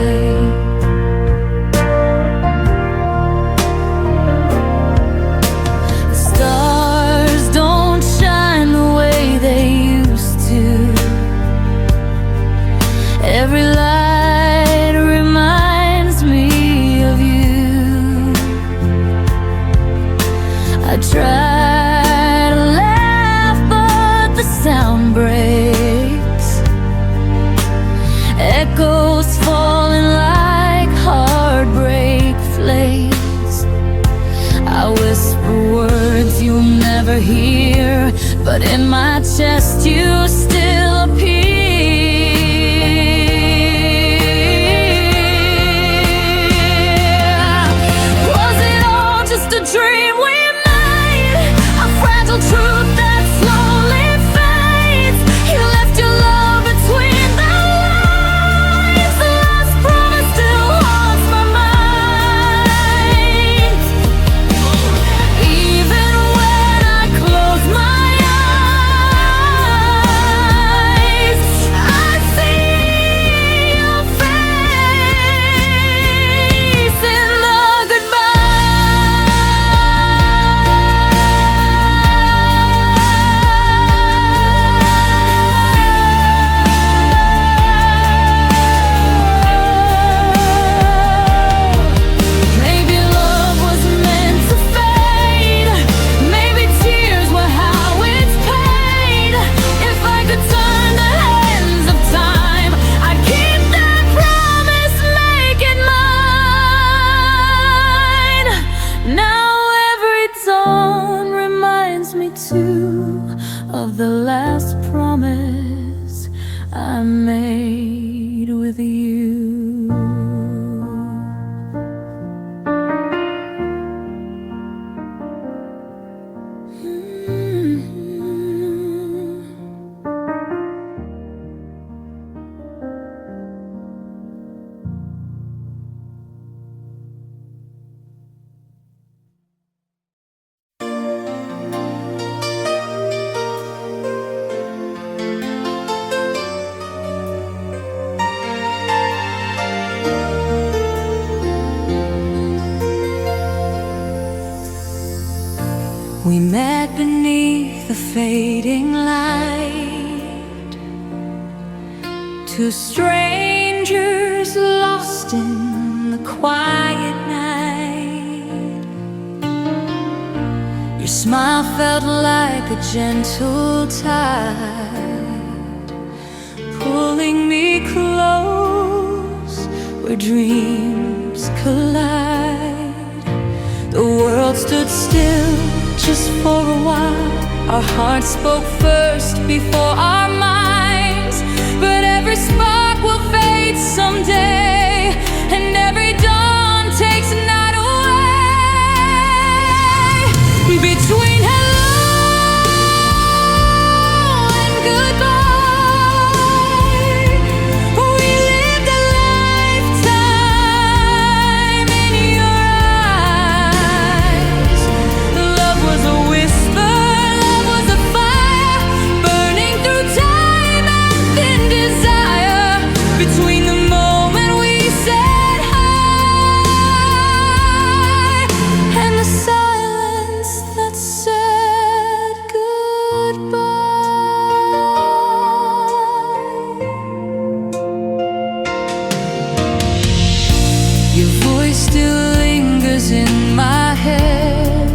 The stars don't shine the way they used to. Every light reminds me of you. I try to laugh, but the sound breaks. Echoes falling like heartbreak flakes. I whisper words you'll never longer here, but in my chest you still appear. Was it all just a dream we made? A fragile truth that slowly fades. You left your love between the lines. The last promise still haunts my mind. Even when I close my eyes, I see your face in the Maybe love was meant to fade. Maybe tears were how it's paid. If I could turn the hands of time, I'd keep that promise, make it mine. Now every dawn reminds me too of the last promise I made with you. We met beneath the fading light, two strangers lost in the quiet night. Your smile felt like a gentle tide, pulling me close where dreams collide. The world stood still just for a while. Our hearts spoke first before our minds. But every spark will fade someday, and every dawn takes a night away. Between hello and goodbye, we lived a lifetime in your eyes. Love was a whisper, love was a fire, burning through time and thin desire. Between the moment we said hi and the silence that said goodbye. Your voice still lingers in my head,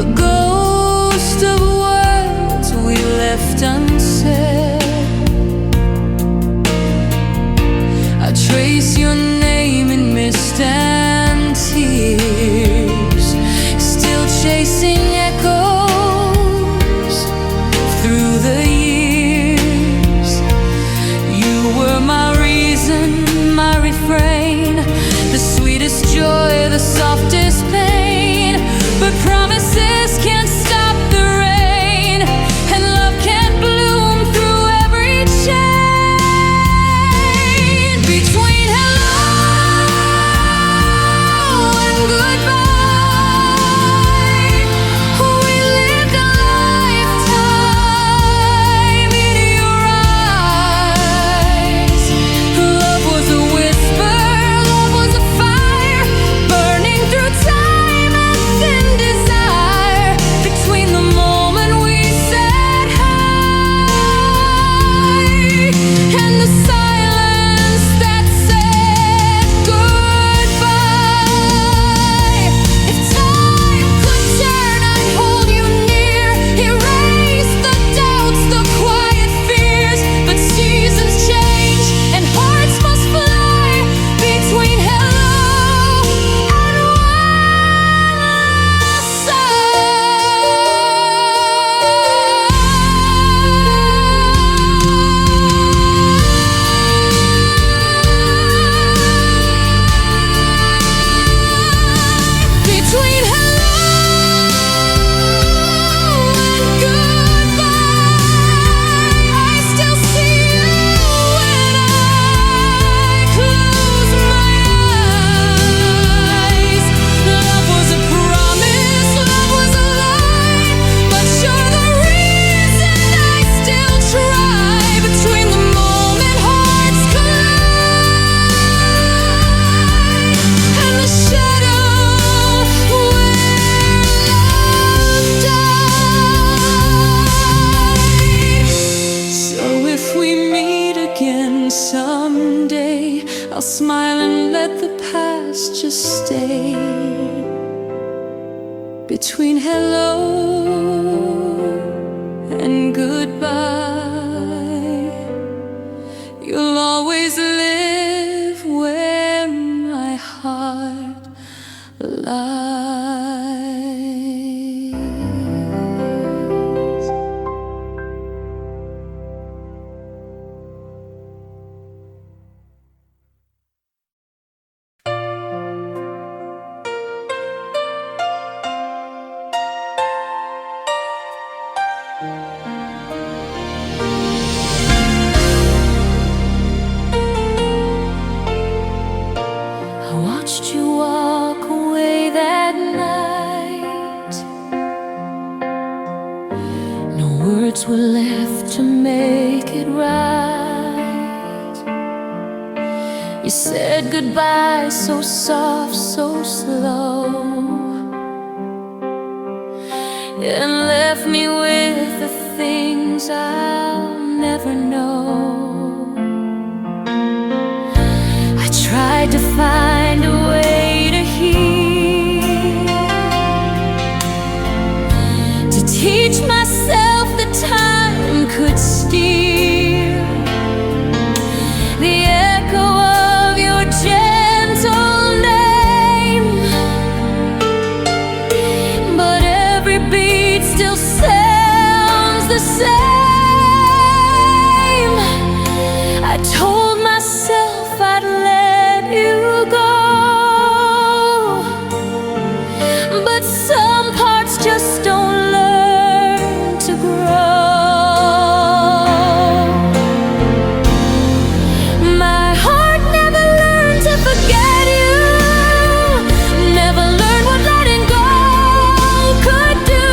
a ghost of words we left unsaid. I trace your name in mist and tears, still chasing echoes through the years. You were my reason, my refrain, the sweetest joy, the softest pain. But promises can't stop the rain, and love can't bloom through every chain. Between hello and goodbye, we lived a lifetime in your eyes. Love was a whisper, love was a fire, burning through time and thin desire. between hello and goodbye. You'll always live where my heart lies. I watched you walk away that night. No words were left to make it right. You said goodbye so soft, so slow, and left me with the things I'll never know. I tried to find a way to heal, to teach myself that time could steal the echo of your gentle name, but every beat still sounds the same. I told myself I'd let you go, but some parts just don't learn to grow. My heart never learned to forget you, never learned what letting go could do.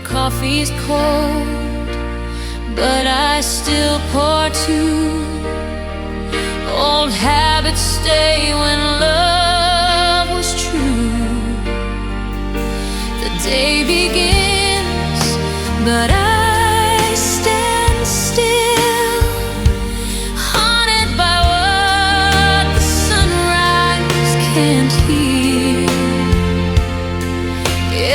coffee's cold, but I still pour two. Old habits stay when love was true. The day begins, but I stand still, haunted by what the sunrise can't heal.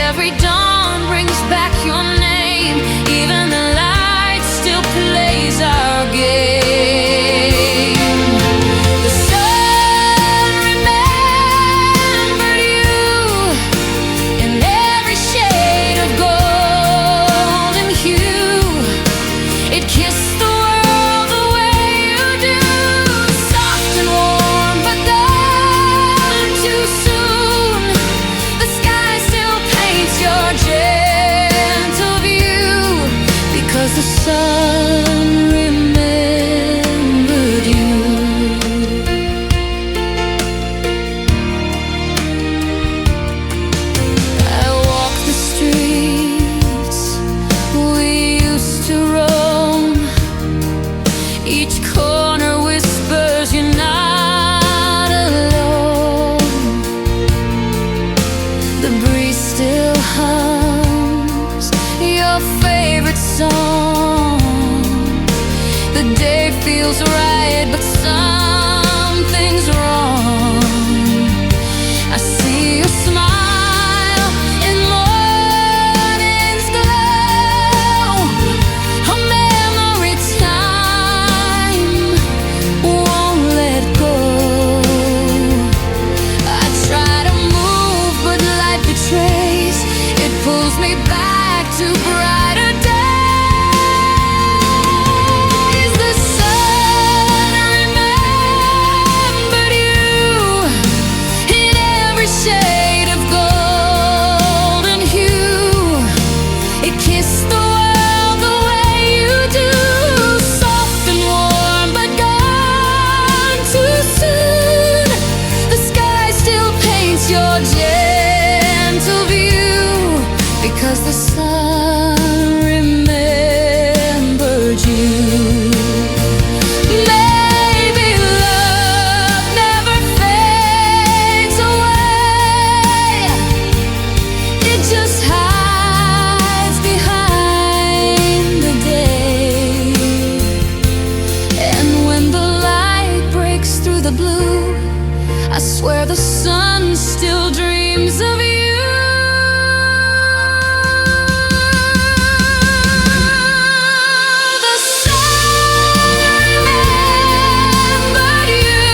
Every dawn brings back your name, even the light still plays our game. The sun remembered you in every shade of golden hue. It kissed the world the way you do, soft and warm but gone too soon. The sky still paints your gentle view, because the sun remembered you. I walk the streets we used to roam. Each corner whispers you're not alone. The breeze still hums your favorite song. The day feels right, but something's wrong. I see your smile in morning's glow. A memory time won't let go. I try to move, but light betrays. It pulls me back to brighter days. The sun remembered you in every shade of golden hue. It kissed the world the way you do, soft and warm but gone too soon. The sky still paints your gentle view, because the sun remembered you. Maybe love never fades away. It just hides behind the day. And when the light breaks through the blue, I swear the sun still dreams of you. The sun remembered you,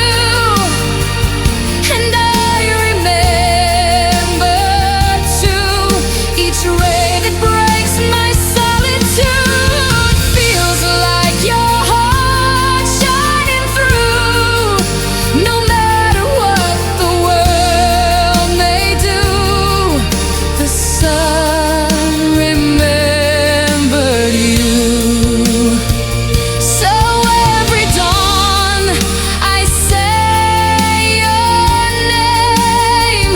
and I remember too. Each ray that breaks my solitude feels like your heart shining through. No matter what the world may do, the sun remembered you. So every dawn I say your name,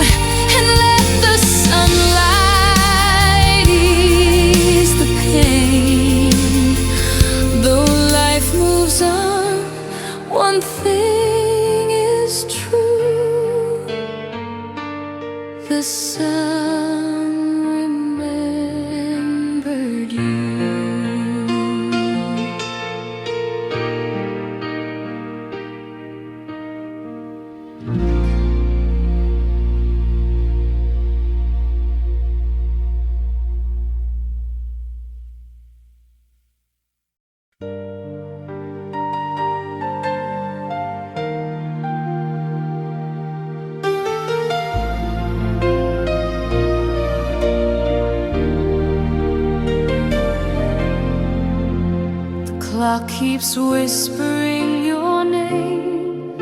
and let the sunlight ease the pain. Though life moves on, one thing is true: the sun remembered you. The clock keeps whispering your name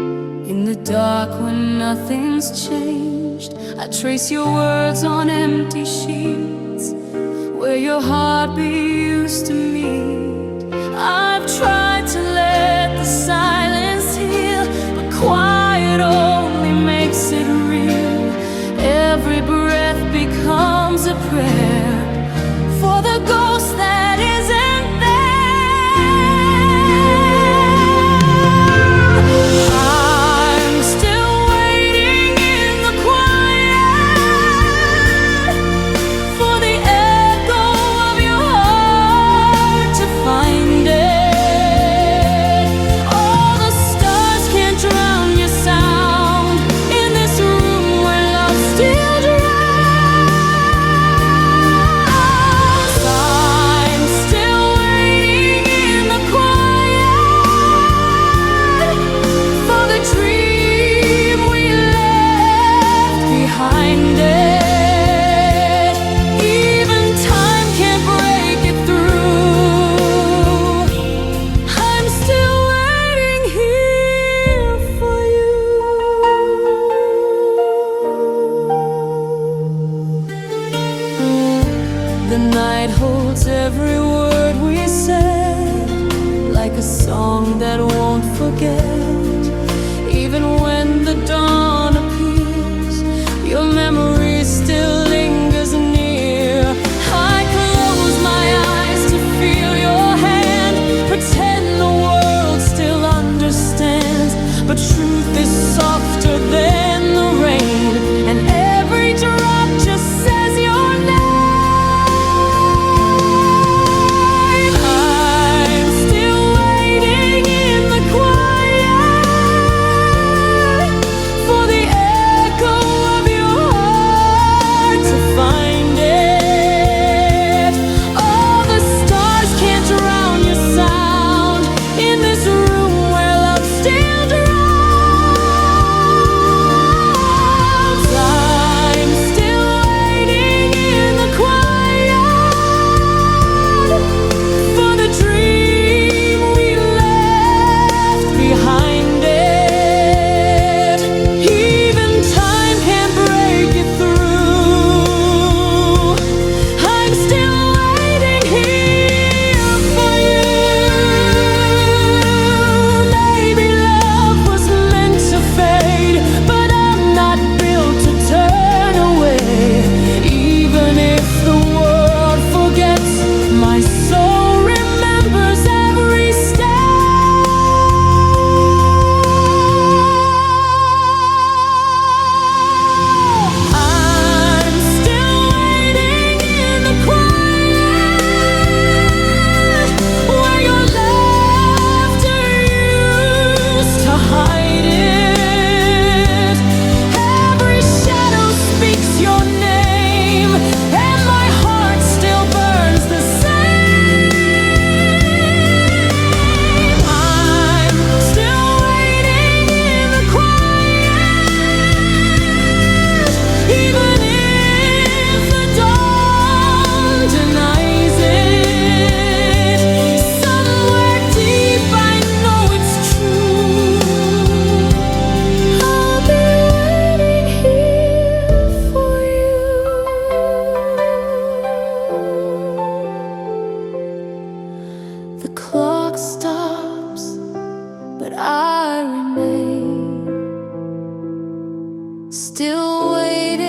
in the dark when nothing's changed. I trace your words on empty sheets where your heartbeat used to meet. I've tried to let the silence heal, but quiet only makes it real. Every breath becomes a prayer for the night holds every word we said, like a song that won't forget. Even when the dawn appears, your memory still lingers near. I close my eyes to feel your hand, pretend the world still understands, but truth is softer than the rain, and every drop just says your name. I'm still waiting in the quiet for the echo of your heart to find it. All the stars can't drown your sound in this room where love still drowns. I'm still waiting in the quiet for the dream we left behind it. Even time can't break it through. I'm still waiting here for you. Maybe love was meant to fade, but I'm not built to turn away. Even if the world forgets, my soul remembers every step. I'm still waiting in the quiet where your laughter used to hide it. Every shadow speaks your name, and my heart still burns the same. I'm still waiting in the quiet, even if the dawn denies it. Somewhere deep I know it's true. I'll be waiting here for you. The clock stops, but I remain still waiting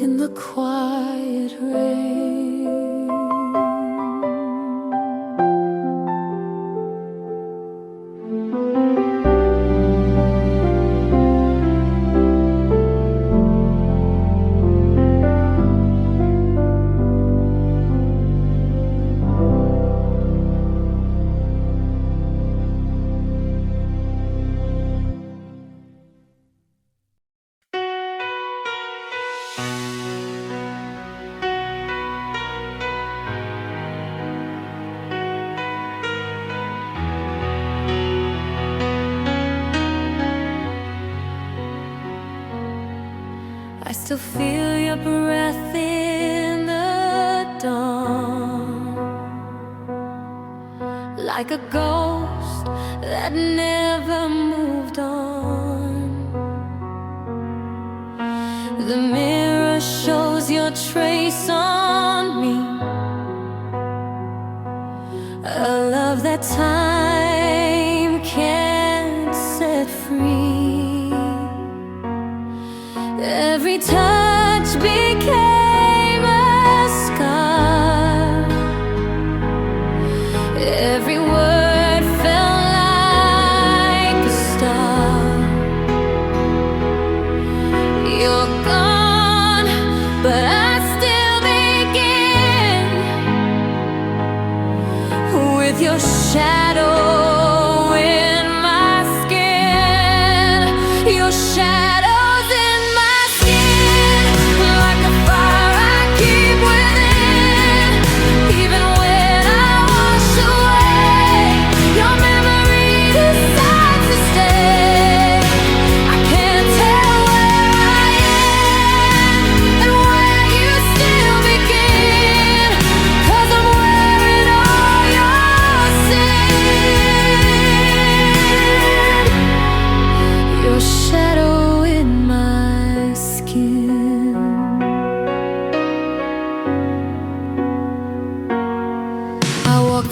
in the quiet rain. I still feel your breath in the dawn, like a ghost that never moved on. The mirror shows your trace on me, a love that time can't set free. Every touch became a scar. Every word felt like a star. You're gone, but I still begin with your shadow in my skin. Your shadows in my skin, like a fire.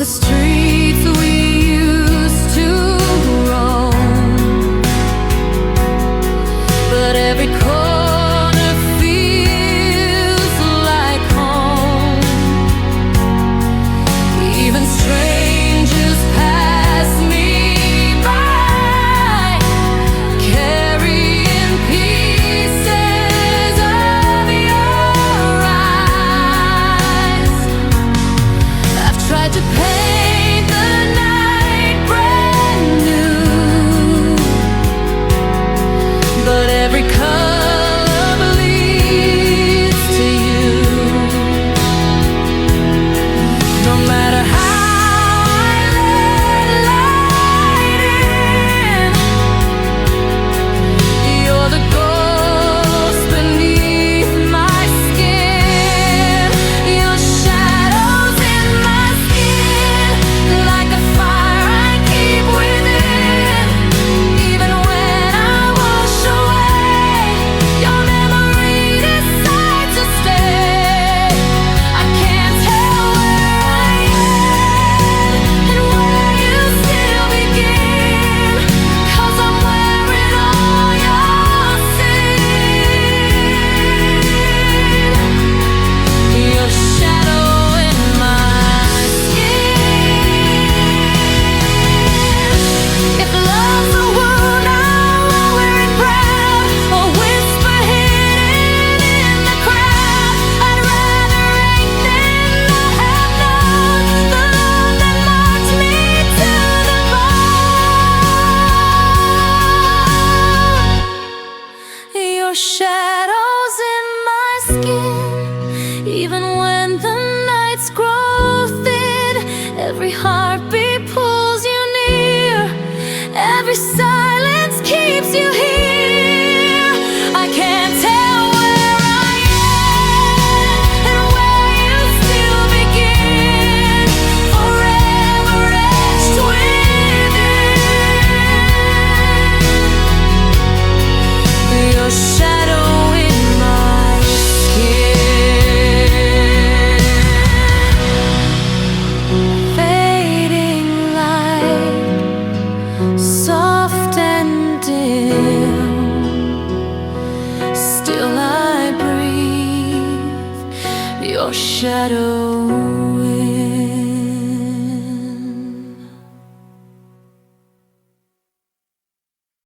the streets we used to roam, but every corner feels like home. Even strangers pass me by, carrying pieces of your eyes. I've tried to paint the night brand new, but every color leads to you. No matter how I let light in, you're the ghost beneath my skin. Your shadows in my skin, like a fire I keep within. Even when I wash away, your memory decides to stay. I can't tell where I end and where you still begin, 'cause I'm wearing all your sin. Your shadow in my skin. If love's a wound, I'll wear it proud, a whisper hidden in the crowd. I'd rather ache than not have known the love that marked me to the bone. Your shadows in my skin, even when the nights grow thin. Every heartbeat pulls you near, every silence keeps you here. I can't tell where I end and where you still begin, forever etched within. Your shadow in my skin. Fading light, soft and dim, still I breathe your shadow